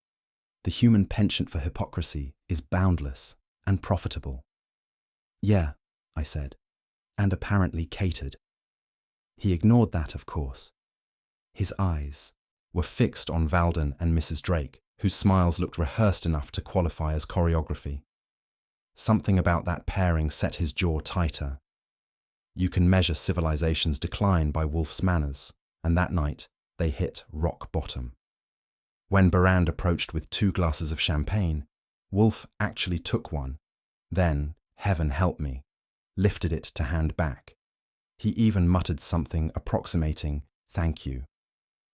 "The human penchant for hypocrisy is boundless and profitable." "Yeah," I said, "and apparently catered." He ignored that, of course. His eyes were fixed on Valden and Mrs. Drake, whose smiles looked rehearsed enough to qualify as choreography. Something about that pairing set his jaw tighter. You can measure civilization's decline by Wolfe's manners, and that night they hit rock bottom. When Beran approached with 2 glasses of champagne, Wolfe actually took one, then, heaven help me, lifted it to hand back. He even muttered something approximating, "Thank you."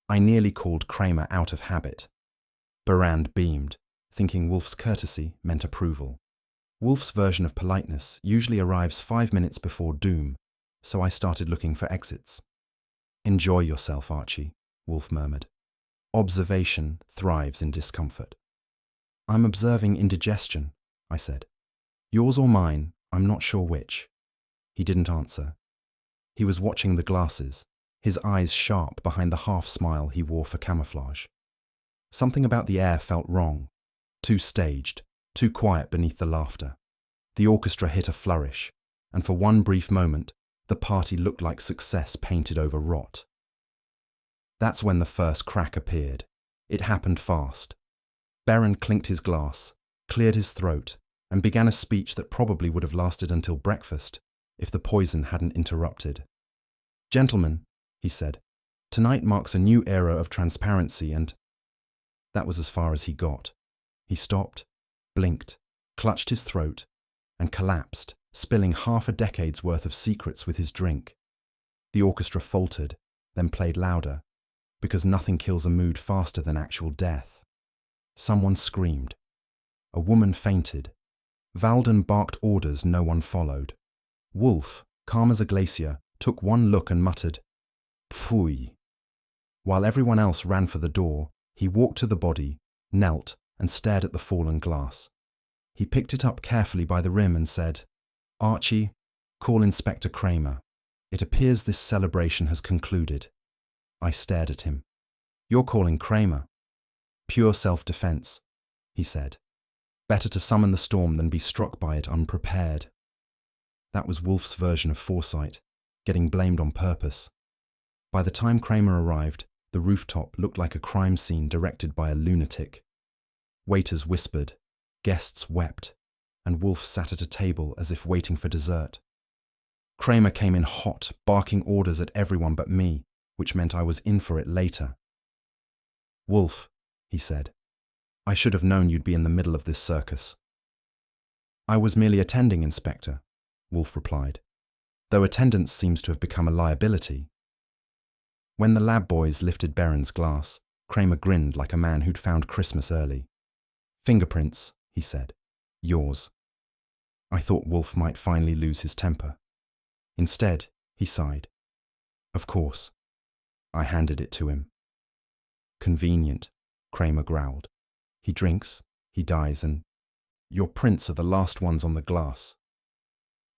I nearly called Kramer out of habit. Beran beamed, thinking Wolfe's courtesy meant approval. Wolfe's version of politeness usually arrives 5 minutes before doom, so I started looking for exits. "Enjoy yourself, Archie," Wolfe murmured. "Observation thrives in discomfort." "I'm observing indigestion," I said. "Yours or mine, I'm not sure which." He didn't answer. He was watching the glasses, his eyes sharp behind the half-smile he wore for camouflage. Something about the air felt wrong, too staged, too quiet beneath the laughter. The orchestra hit a flourish, and for one brief moment, the party looked like success painted over rot. That's when the first crack appeared. It happened fast. Beran clinked his glass, cleared his throat, and began a speech that probably would have lasted until breakfast if the poison hadn't interrupted. "Gentlemen," he said, "tonight marks a new era of transparency and—" That was as far as he got. He stopped, blinked, clutched his throat, and collapsed, spilling half a decade's worth of secrets with his drink. The orchestra faltered, then played louder, because nothing kills a mood faster than actual death. Someone screamed. A woman fainted. Valden barked orders no one followed. Wolfe, calm as a glacier, took one look and muttered, "Pfui." While everyone else ran for the door, he walked to the body, knelt, and stared at the fallen glass. He picked it up carefully by the rim and said, "Archie, call Inspector Kramer. It appears this celebration has concluded." I stared at him. "You're calling Kramer?" "Pure self-defense," he said. "Better to summon the storm than be struck by it unprepared." That was Wolfe's version of foresight, getting blamed on purpose. By the time Kramer arrived, the rooftop looked like a crime scene directed by a lunatic. Waiters whispered, guests wept, and Wolfe sat at a table as if waiting for dessert. Kramer came in hot, barking orders at everyone but me, which meant I was in for it later. "Wolfe," he said, "I should have known you'd be in the middle of this circus." "I was merely attending, Inspector," Wolfe replied, "though attendance seems to have become a liability." When the lab boys lifted Beran's glass, Kramer grinned like a man who'd found Christmas early. "Fingerprints," he said. "Yours." I thought Wolfe might finally lose his temper. Instead, he sighed. "Of course." I handed it to him. "Convenient," Kramer growled. "He drinks, he dies, and your prints are the last ones on the glass."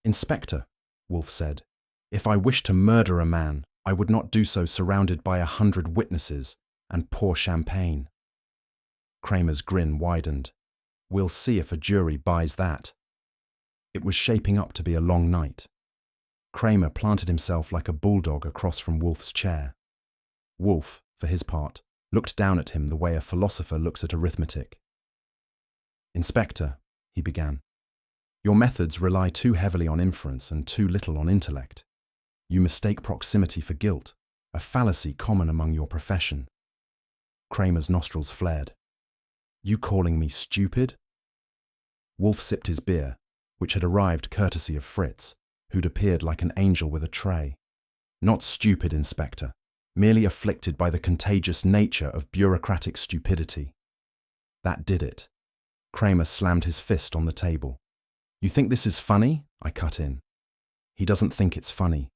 "Inspector," Wolfe said, "if I wished to murder a man, I would not do so surrounded by 100 witnesses and pour champagne." Kramer's grin widened. We'll see if a jury buys that. It was shaping up to be a long night. Kramer planted himself like a bulldog across from Wolfe's chair. Wolfe, for his part, looked down at him the way a philosopher looks at arithmetic. "Inspector," he began, "your methods rely too heavily on inference and too little on intellect. You mistake proximity for guilt, a fallacy common among your profession." Kramer's nostrils flared. "You calling me stupid?" Wolfe sipped his beer, which had arrived courtesy of Fritz, who'd appeared like an angel with a tray. "Not stupid, Inspector, merely afflicted by the contagious nature of bureaucratic stupidity." That did it. Kramer slammed his fist on the table. "You think this is funny?" I cut in. "He doesn't think it's funny.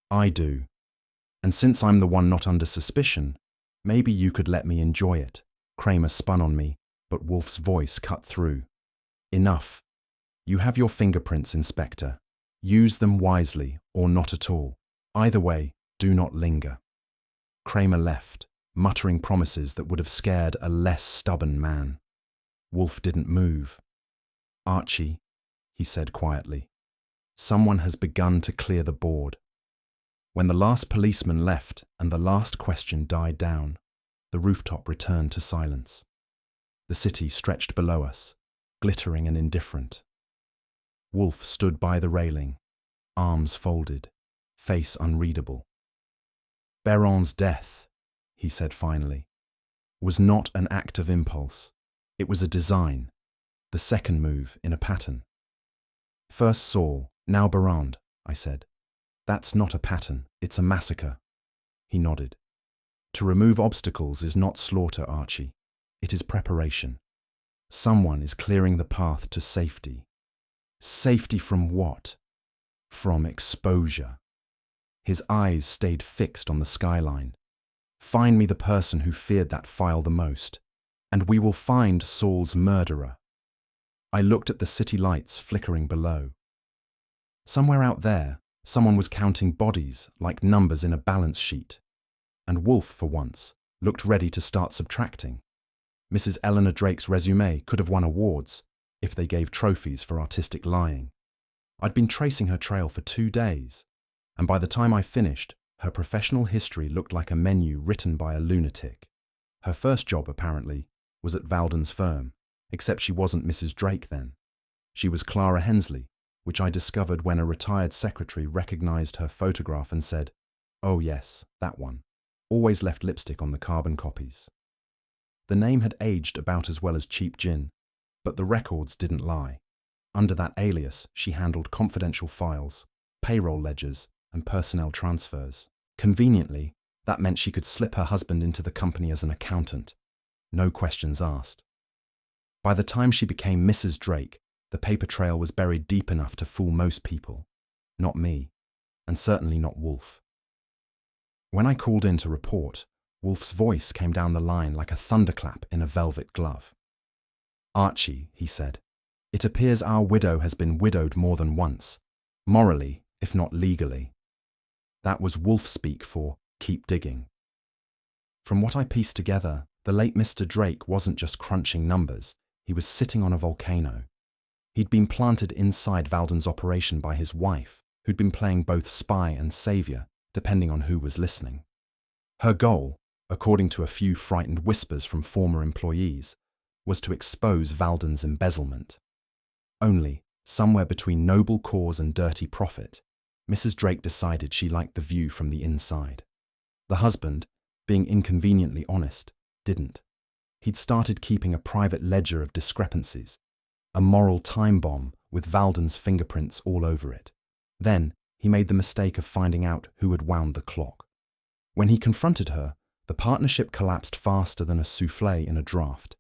I do. And since I'm the one not under suspicion, maybe you could let me enjoy it." Kramer spun on me, but Wolfe's voice cut through. "Enough. You have your fingerprints, Inspector. Use them wisely or not at all. Either way, do not linger." Kramer left, muttering promises that would have scared a less stubborn man. Wolfe didn't move. "Archie," he said quietly, "someone has begun to clear the board." When the last policeman left and the last question died down, the rooftop returned to silence. The city stretched below us, glittering and indifferent. Wolfe stood by the railing, arms folded, face unreadable. "Béron's death," he said finally, "was not an act of impulse. It was a design, the second move in a pattern." "First Saul, now Béron," I said. "That's not a pattern, it's a massacre." He nodded. "To remove obstacles is not slaughter, Archie. It is preparation. Someone is clearing the path to safety." "Safety from what?" "From exposure." His eyes stayed fixed on the skyline. "Find me the person who feared that file the most, and we will find Saul's murderer." I looked at the city lights flickering below. Somewhere out there, someone was counting bodies like numbers in a balance sheet. And Wolfe, for once, looked ready to start subtracting. Mrs. Eleanor Drake's resume could have won awards if they gave trophies for artistic lying. I'd been tracing her trail for 2 days, and by the time I finished, her professional history looked like a menu written by a lunatic. Her first job, apparently, was at Valden's firm, except she wasn't Mrs. Drake then. She was Clara Hensley, which I discovered when a retired secretary recognized her photograph and said, "Oh yes, that one." Always left lipstick on the carbon copies. The name had aged about as well as cheap gin, but the records didn't lie. Under that alias, she handled confidential files, payroll ledgers, and personnel transfers. Conveniently, that meant she could slip her husband into the company as an accountant. No questions asked. By the time she became Mrs. Drake, the paper trail was buried deep enough to fool most people. Not me, and certainly not Wolfe. When I called in to report, Wolfe's voice came down the line like a thunderclap in a velvet glove. "Archie," he said, "it appears our widow has been widowed more than once, morally, if not legally." That was Wolfe speak for keep digging. From what I pieced together, the late Mr. Drake wasn't just crunching numbers, he was sitting on a volcano. He'd been planted inside Valden's operation by his wife, who'd been playing both spy and savior, depending on who was listening. Her goal, according to a few frightened whispers from former employees, was to expose Valden's embezzlement. Only, somewhere between noble cause and dirty profit, Mrs. Drake decided she liked the view from the inside. The husband, being inconveniently honest, didn't. He'd started keeping a private ledger of discrepancies, a moral time bomb with Valden's fingerprints all over it. Then, he made the mistake of finding out who had wound the clock. When he confronted her, the partnership collapsed faster than a soufflé in a draft.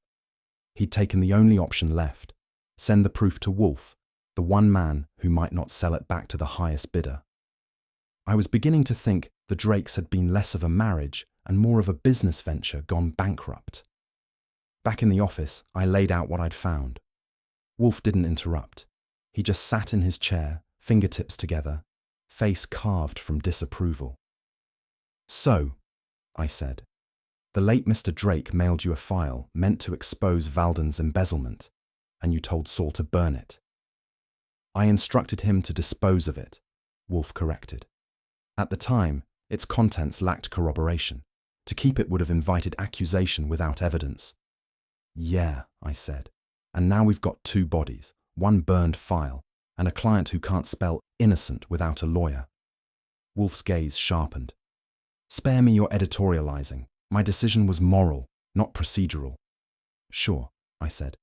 He'd taken the only option left, send the proof to Wolfe, the one man who might not sell it back to the highest bidder. I was beginning to think the Drakes had been less of a marriage and more of a business venture gone bankrupt. Back in the office, I laid out what I'd found. Wolfe didn't interrupt. He just sat in his chair, fingertips together, face carved from disapproval. "So," I said, "the late Mr. Drake mailed you a file meant to expose Valden's embezzlement. and you told Saul to burn it. I instructed him to dispose of it, Wolfe corrected. At the time, its contents lacked corroboration. To keep it would have invited accusation without evidence. Yeah, I said. And now we've got 2 bodies, 1 burned file, and a client who can't spell innocent without a lawyer. Wolfe's gaze sharpened. Spare me your editorializing. My decision was moral, not procedural. Sure, I said.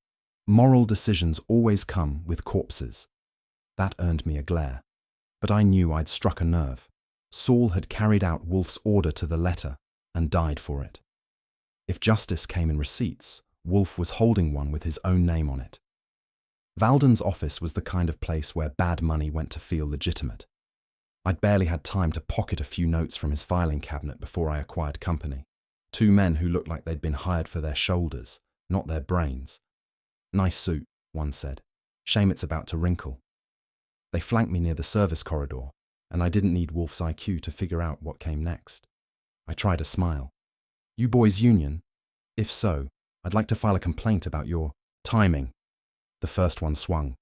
Moral decisions always come with corpses. That earned me a glare. But I knew I'd struck a nerve. Saul had carried out Wolfe's order to the letter and died for it. If justice came in receipts, Wolfe was holding one with his own name on it. Valden's office was the kind of place where bad money went to feel legitimate. I'd barely had time to pocket a few notes from his filing cabinet before I acquired company. 2 men who looked like they'd been hired for their shoulders, not their brains. Nice suit, one said. Shame it's about to wrinkle. They flanked me near the service corridor, and I didn't need Wolfe's IQ to figure out what came next. I tried a smile. You boys union? If so, I'd like to file a complaint about your timing. The first one swung.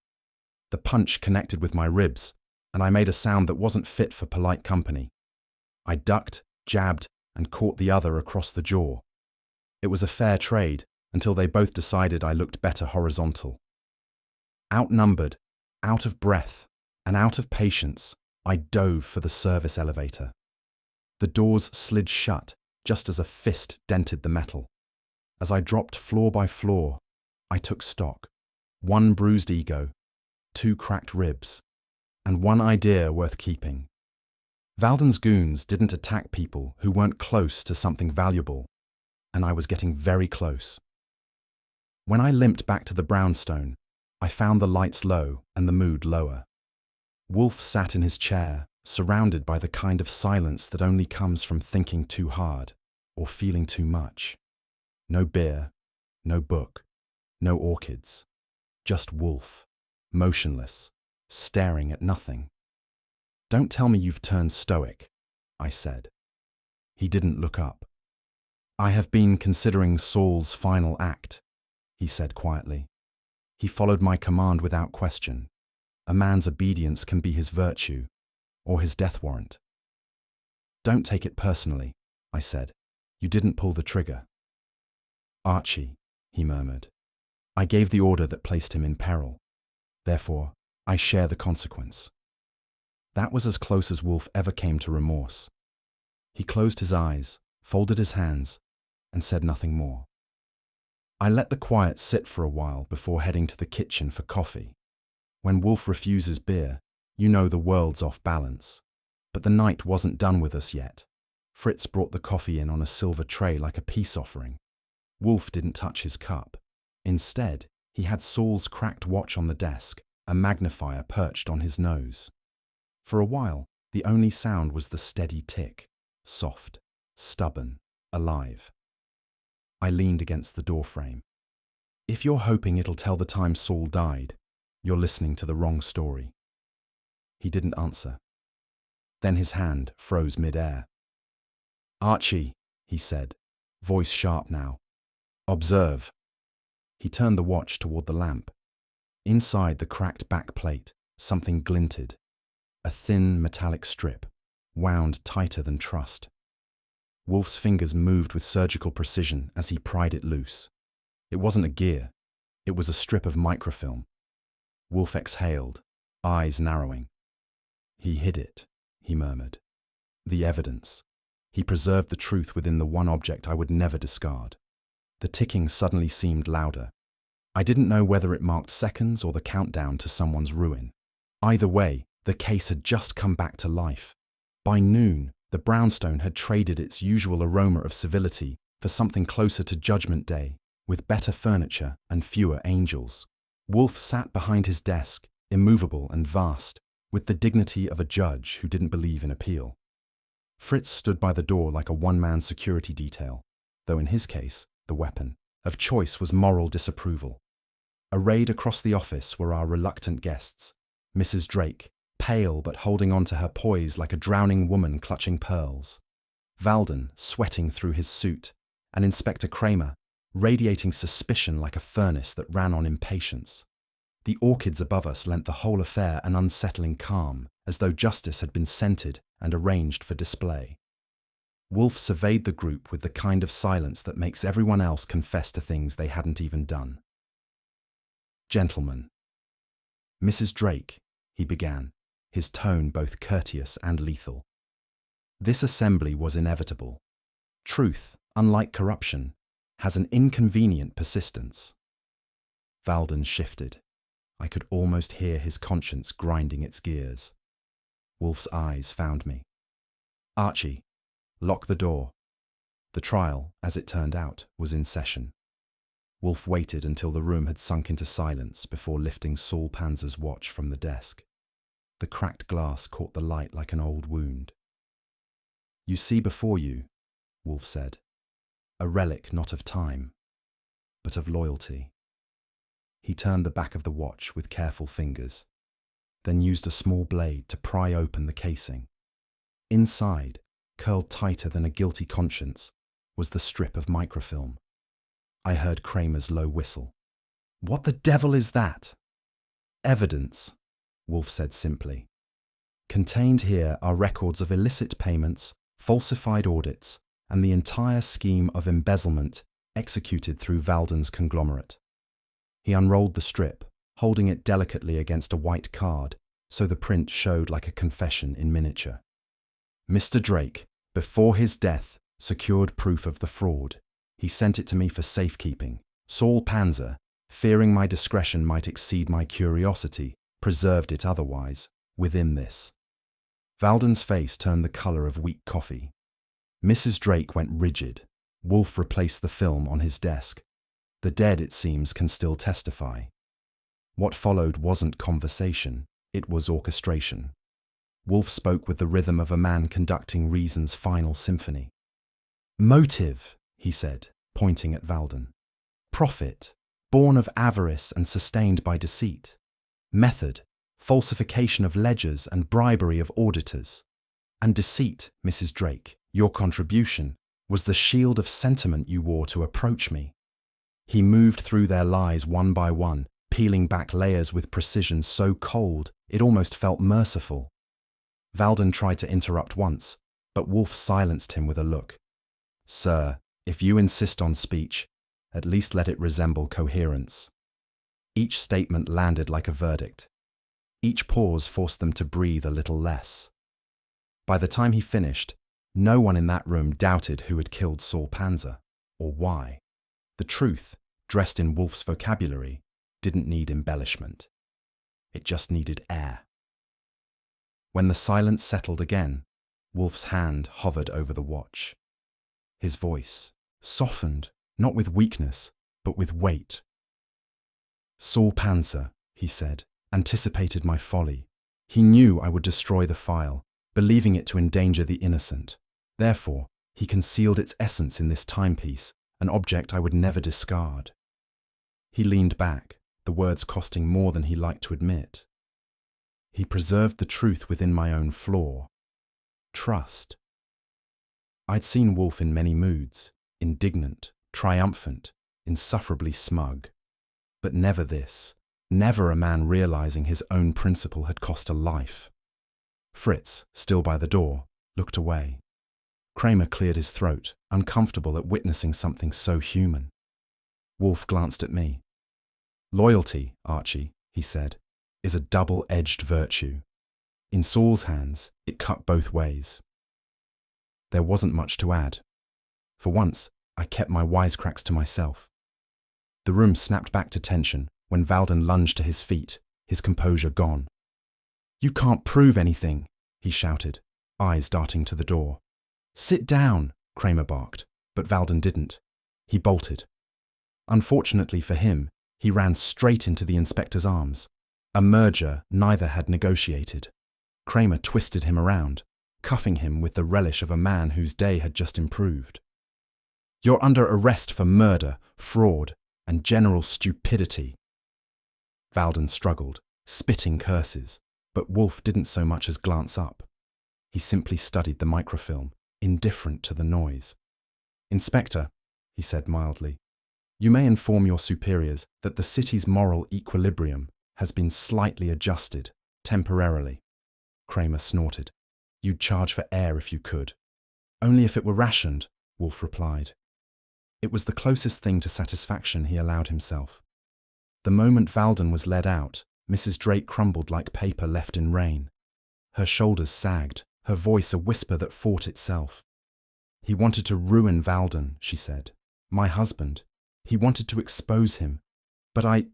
The punch connected with my ribs, and I made a sound that wasn't fit for polite company. I ducked, jabbed, and caught the other across the jaw. It was a fair trade until they both decided I looked better horizontal. Outnumbered, out of breath, and out of patience, I dove for the service elevator. The doors slid shut just as a fist dented the metal. As I dropped floor by floor, I took stock. 1 bruised ego, 2 cracked ribs, and 1 idea worth keeping. Valden's goons didn't attack people who weren't close to something valuable, and I was getting very close. When I limped back to the brownstone, I found the lights low and the mood lower. Wolfe sat in his chair, surrounded by the kind of silence that only comes from thinking too hard or feeling too much. No beer, no book, no orchids. Just Wolfe, motionless, staring at nothing. Don't tell me you've turned stoic, I said. He didn't look up. I have been considering Saul's final act, he said quietly. He followed my command without question. A man's obedience can be his virtue, or his death warrant. Don't take it personally, I said. You didn't pull the trigger. Archie, he murmured. I gave the order that placed him in peril. Therefore, I share the consequence. That was as close as Wolfe ever came to remorse. He closed his eyes, folded his hands, and said nothing more. I let the quiet sit for a while before heading to the kitchen for coffee. When Wolfe refuses beer, you know the world's off balance. But the night wasn't done with us yet. Fritz brought the coffee in on a silver tray like a peace offering. Wolfe didn't touch his cup. Instead, he had Saul's cracked watch on the desk, a magnifier perched on his nose. For a while, the only sound was the steady tick, soft, stubborn, alive. I leaned against the doorframe. If you're hoping it'll tell the time Saul died, you're listening to the wrong story. He didn't answer. Then his hand froze mid-air. Archie, he said, voice sharp now. Observe. He turned the watch toward the lamp. Inside the cracked back plate, something glinted. A thin metallic strip, wound tighter than trust. Wolfe's fingers moved with surgical precision as he pried it loose. It wasn't a gear. It was a strip of microfilm. Wolfe exhaled, eyes narrowing. He hid it, he murmured. The evidence. He preserved the truth within the one object I would never discard. The ticking suddenly seemed louder. I didn't know whether it marked seconds or the countdown to someone's ruin. Either way, the case had just come back to life. By noon, the brownstone had traded its usual aroma of civility for something closer to Judgment Day, with better furniture and fewer angels. Wolfe sat behind his desk, immovable and vast, with the dignity of a judge who didn't believe in appeal. Fritz stood by the door like a one-man security detail, though in his case, the weapon of choice was moral disapproval. Arrayed across the office were our reluctant guests, Mrs. Drake, pale but holding on to her poise like a drowning woman clutching pearls, Valden sweating through his suit, and Inspector Kramer, radiating suspicion like a furnace that ran on impatience. The orchids above us lent the whole affair an unsettling calm, as though justice had been scented and arranged for display. Wolfe surveyed the group with the kind of silence that makes everyone else confess to things they hadn't even done. "Gentlemen." "Mrs. Drake," he began, his tone both courteous and lethal. "This assembly was inevitable. Truth, unlike corruption, has an inconvenient persistence." Valden shifted. I could almost hear his conscience grinding its gears. Wolfe's eyes found me. "Archie, lock the door." The trial, as it turned out, was in session. Wolfe waited until the room had sunk into silence before lifting Saul Panzer's watch from the desk. The cracked glass caught the light like an old wound. "You see before you," Wolfe said, "a relic not of time, but of loyalty." He turned the back of the watch with careful fingers, then used a small blade to pry open the casing. Inside, curled tighter than a guilty conscience, was the strip of microfilm. I heard Kramer's low whistle. "What the devil is that?" "Evidence," Wolfe said simply. "Contained here are records of illicit payments, falsified audits, and the entire scheme of embezzlement executed through Valden's conglomerate." He unrolled the strip, holding it delicately against a white card, so the print showed like a confession in miniature. "Mr. Drake, before his death, secured proof of the fraud. He sent it to me for safekeeping. Saul Panzer, fearing my discretion might exceed my curiosity, preserved it otherwise, within this." Valden's face turned the colour of weak coffee. Mrs. Drake went rigid. Wolfe replaced the film on his desk. The dead, it seems, can still testify. What followed wasn't conversation, it was orchestration. Wolfe spoke with the rhythm of a man conducting reason's final symphony. "Motive," he said, pointing at Valden. "Profit, born of avarice and sustained by deceit. Method, falsification of ledgers and bribery of auditors. And deceit, Mrs. Drake, your contribution, was the shield of sentiment you wore to approach me." He moved through their lies one by one, peeling back layers with precision so cold it almost felt merciful. Valden tried to interrupt once, but Wolfe silenced him with a look. "Sir, if you insist on speech, at least let it resemble coherence." Each statement landed like a verdict. Each pause forced them to breathe a little less. By the time he finished, no one in that room doubted who had killed Saul Panzer, or why. The truth, dressed in Wolfe's vocabulary, didn't need embellishment. It just needed air. When the silence settled again, Wolfe's hand hovered over the watch. His voice softened, not with weakness, but with weight. "Saul Panzer," he said, "anticipated my folly. He knew I would destroy the file, believing it to endanger the innocent. Therefore, he concealed its essence in this timepiece, an object I would never discard." He leaned back, the words costing more than he liked to admit. "He preserved the truth within my own flaw. Trust." I'd seen Wolfe in many moods, indignant, triumphant, insufferably smug. But never this, never a man realizing his own principle had cost a life. Fritz, still by the door, looked away. Kramer cleared his throat, uncomfortable at witnessing something so human. Wolfe glanced at me. "Loyalty, Archie," he said, "is a double-edged virtue. In Saul's hands, it cut both ways." There wasn't much to add. For once, I kept my wisecracks to myself. The room snapped back to tension when Valden lunged to his feet, his composure gone. "You can't prove anything," he shouted, eyes darting to the door. "Sit down," Kramer barked, but Valden didn't. He bolted. Unfortunately for him, he ran straight into the inspector's arms, a merger neither had negotiated. Kramer twisted him around, cuffing him with the relish of a man whose day had just improved. "You're under arrest for murder, fraud, and general stupidity." Valden struggled, spitting curses, but Wolfe didn't so much as glance up. He simply studied the microfilm, indifferent to the noise. "Inspector," he said mildly, You may inform your superiors that the city's moral equilibrium has been slightly adjusted, temporarily. Kramer snorted. You'd charge for air if you could. Only if it were rationed, Wolfe replied. It was the closest thing to satisfaction he allowed himself. The moment Valden was led out, Mrs. Drake crumbled like paper left in rain. Her shoulders sagged, her voice a whisper that fought itself. He wanted to ruin Valden, she said. My husband. He wanted to expose him. But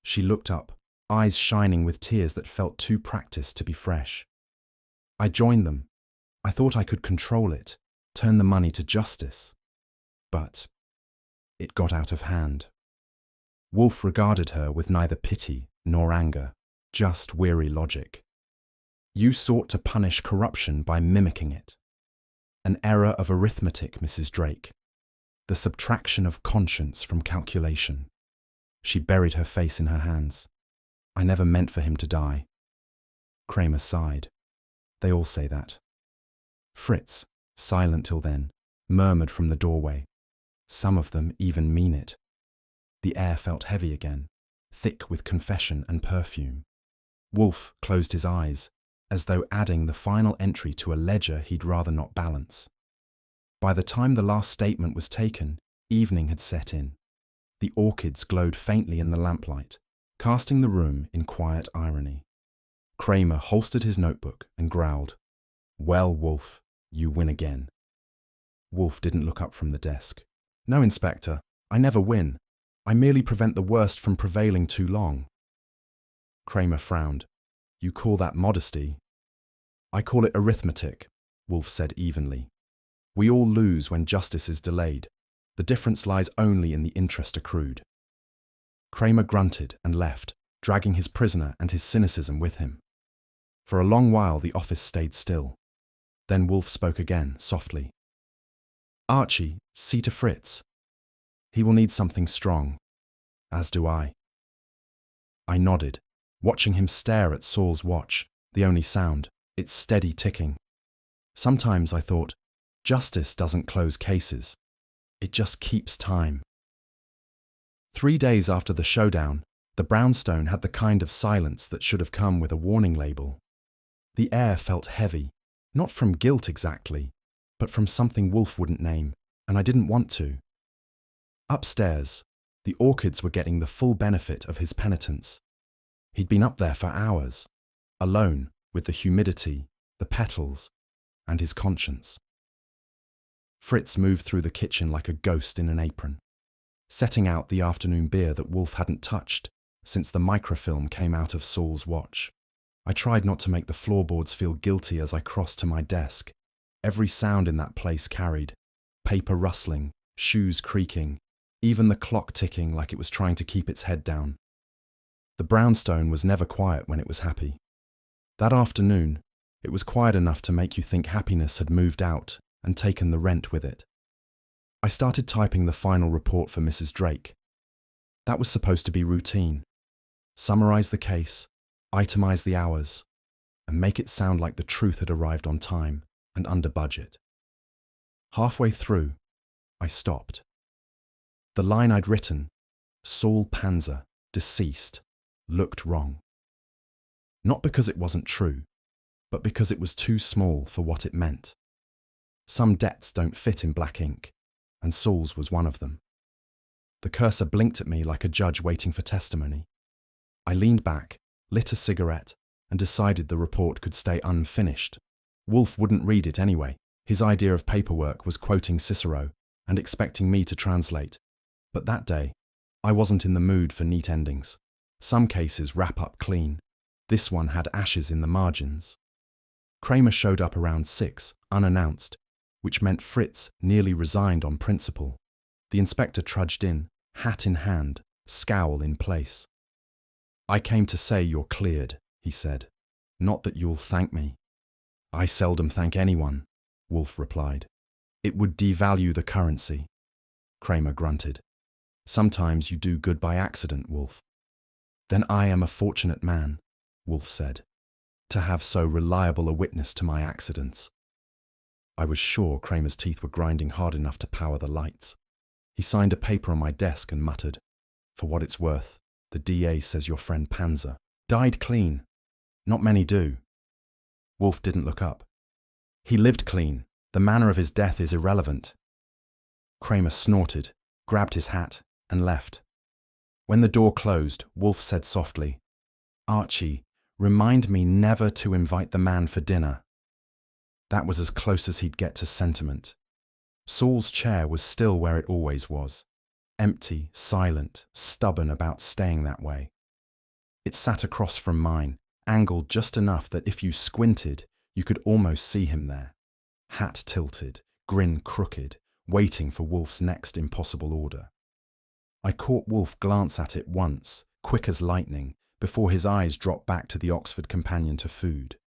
She looked up, eyes shining with tears that felt too practiced to be fresh. I joined them. I thought I could control it, turn the money to justice. But it got out of hand. Wolfe regarded her with neither pity nor anger, just weary logic. You sought to punish corruption by mimicking it. An error of arithmetic, Mrs. Drake. The subtraction of conscience from calculation. She buried her face in her hands. I never meant for him to die. Kramer sighed. They all say that. Fritz, silent till then, murmured from the doorway. Some of them even mean it. The air felt heavy again, thick with confession and perfume. Wolfe closed his eyes, as though adding the final entry to a ledger he'd rather not balance. By the time the last statement was taken, evening had set in. The orchids glowed faintly in the lamplight, casting the room in quiet irony. Kramer holstered his notebook and growled, Well, Wolfe, you win again. Wolfe didn't look up from the desk. No, Inspector, I never win. I merely prevent the worst from prevailing too long. Kramer frowned. You call that modesty? I call it arithmetic, Wolfe said evenly. We all lose when justice is delayed. The difference lies only in the interest accrued. Kramer grunted and left, dragging his prisoner and his cynicism with him. For a long while the office stayed still. Then Wolfe spoke again, softly. Archie, see to Fritz. He will need something strong. As do I. I nodded, watching him stare at Saul's watch, the only sound, its steady ticking. Sometimes I thought, justice doesn't close cases. It just keeps time. 3 days after the showdown, the brownstone had the kind of silence that should have come with a warning label. The air felt heavy, not from guilt exactly, but from something Wolfe wouldn't name, and I didn't want to. Upstairs, the orchids were getting the full benefit of his penitence. He'd been up there for hours, alone with the humidity, the petals, and his conscience. Fritz moved through the kitchen like a ghost in an apron, setting out the afternoon beer that Wolfe hadn't touched since the microfilm came out of Saul's watch. I tried not to make the floorboards feel guilty as I crossed to my desk. Every sound in that place carried, paper rustling, shoes creaking, even the clock ticking like it was trying to keep its head down. The brownstone was never quiet when it was happy. That afternoon, it was quiet enough to make you think happiness had moved out and taken the rent with it. I started typing the final report for Mrs. Drake. That was supposed to be routine. Summarize the case, itemize the hours, and make it sound like the truth had arrived on time and under budget. Halfway through, I stopped. The line I'd written, Saul Panzer, deceased, looked wrong. Not because it wasn't true, but because it was too small for what it meant. Some debts don't fit in black ink, and Saul's was one of them. The cursor blinked at me like a judge waiting for testimony. I leaned back, lit a cigarette, and decided the report could stay unfinished. Wolfe wouldn't read it anyway. His idea of paperwork was quoting Cicero and expecting me to translate. But that day, I wasn't in the mood for neat endings. Some cases wrap up clean. This one had ashes in the margins. Kramer showed up around 6, unannounced, which meant Fritz nearly resigned on principle. The inspector trudged in, hat in hand, scowl in place. I came to say you're cleared, he said. Not that you'll thank me. I seldom thank anyone, Wolfe replied. It would devalue the currency. Kramer grunted. Sometimes you do good by accident, Wolfe. Then I am a fortunate man, Wolfe said, to have so reliable a witness to my accidents. I was sure Kramer's teeth were grinding hard enough to power the lights. He signed a paper on my desk and muttered, "For what it's worth, the DA says your friend Panzer died clean. Not many do." Wolfe didn't look up. "He lived clean. The manner of his death is irrelevant." Kramer snorted, grabbed his hat, and left. When the door closed, Wolfe said softly, "Archie, remind me never to invite the man for dinner." That was as close as he'd get to sentiment. Saul's chair was still where it always was, empty, silent, stubborn about staying that way. It sat across from mine, angled just enough that if you squinted, you could almost see him there, hat tilted, grin crooked, waiting for Wolfe's next impossible order. I caught Wolfe glance at it once, quick as lightning, before his eyes dropped back to the Oxford companion to food.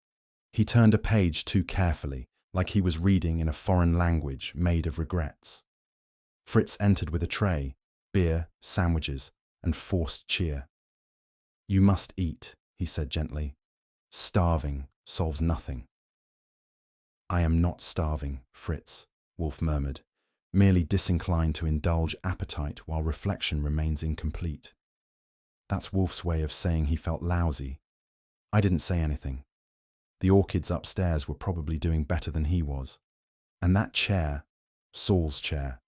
He turned a page too carefully, like he was reading in a foreign language made of regrets. Fritz entered with a tray, beer, sandwiches, and forced cheer. "You must eat," he said gently. "Starving solves nothing." "I am not starving, Fritz," Wolfe murmured, merely disinclined to indulge appetite while reflection remains incomplete. That's Wolfe's way of saying he felt lousy. I didn't say anything. The orchids upstairs were probably doing better than he was. And that chair, Saul's chair,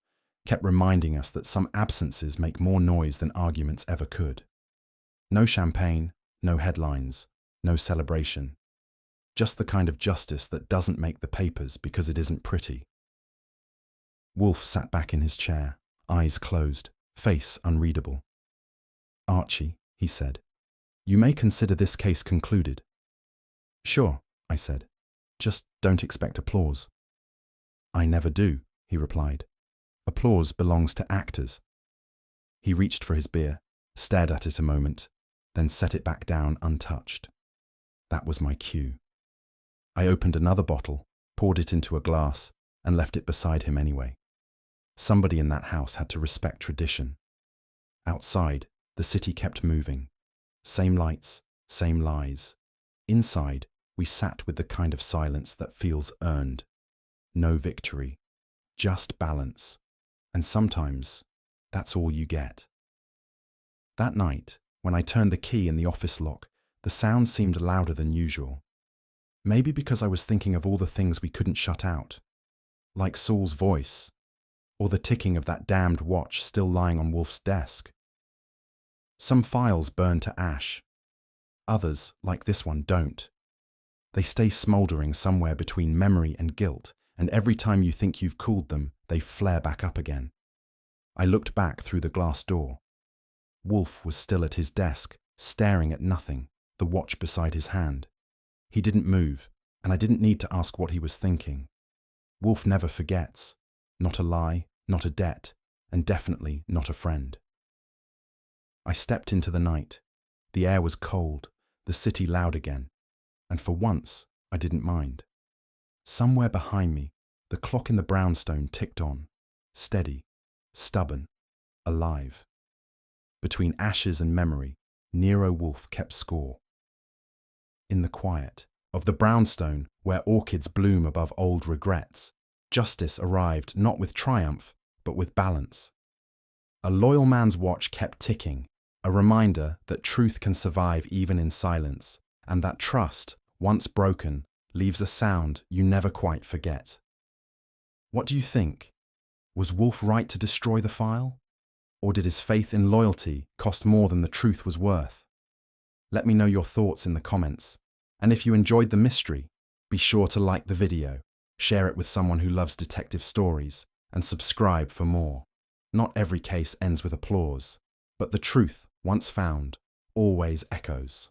kept reminding us that some absences make more noise than arguments ever could. No champagne, no headlines, no celebration. Just the kind of justice that doesn't make the papers because it isn't pretty. Wolfe sat back in his chair, eyes closed, face unreadable. "Archie," he said, "you may consider this case concluded." "Sure," I said. "Just don't expect applause." "I never do," he replied. "Applause belongs to actors." He reached for his beer, stared at it a moment, then set it back down untouched. That was my cue. I opened another bottle, poured it into a glass, and left it beside him anyway. Somebody in that house had to respect tradition. Outside, the city kept moving. Same lights, same lies. Inside, we sat with the kind of silence that feels earned. No victory, just balance. And sometimes, that's all you get. That night, when I turned the key in the office lock, the sound seemed louder than usual. Maybe because I was thinking of all the things we couldn't shut out, like Saul's voice, or the ticking of that damned watch still lying on Wolfe's desk. Some files burn to ash. Others, like this one, don't. They stay smouldering somewhere between memory and guilt, and every time you think you've cooled them, they flare back up again. I looked back through the glass door. Wolfe was still at his desk, staring at nothing, the watch beside his hand. He didn't move, and I didn't need to ask what he was thinking. Wolfe never forgets. Not a lie, not a debt, and definitely not a friend. I stepped into the night. The air was cold, the city loud again, and for once I didn't mind. Somewhere behind me, the clock in the brownstone ticked on, steady, stubborn, alive. Between ashes and memory, Nero Wolfe kept score. In the quiet of the brownstone, where orchids bloom above old regrets, justice arrived not with triumph, but with balance. A loyal man's watch kept ticking, a reminder that truth can survive even in silence, and that trust, once broken, leaves a sound you never quite forget. What do you think? Was Wolfe right to destroy the file? Or did his faith in loyalty cost more than the truth was worth? Let me know your thoughts in the comments, and if you enjoyed the mystery, be sure to like the video, share it with someone who loves detective stories, and subscribe for more. Not every case ends with applause, but the truth, once found, always echoes.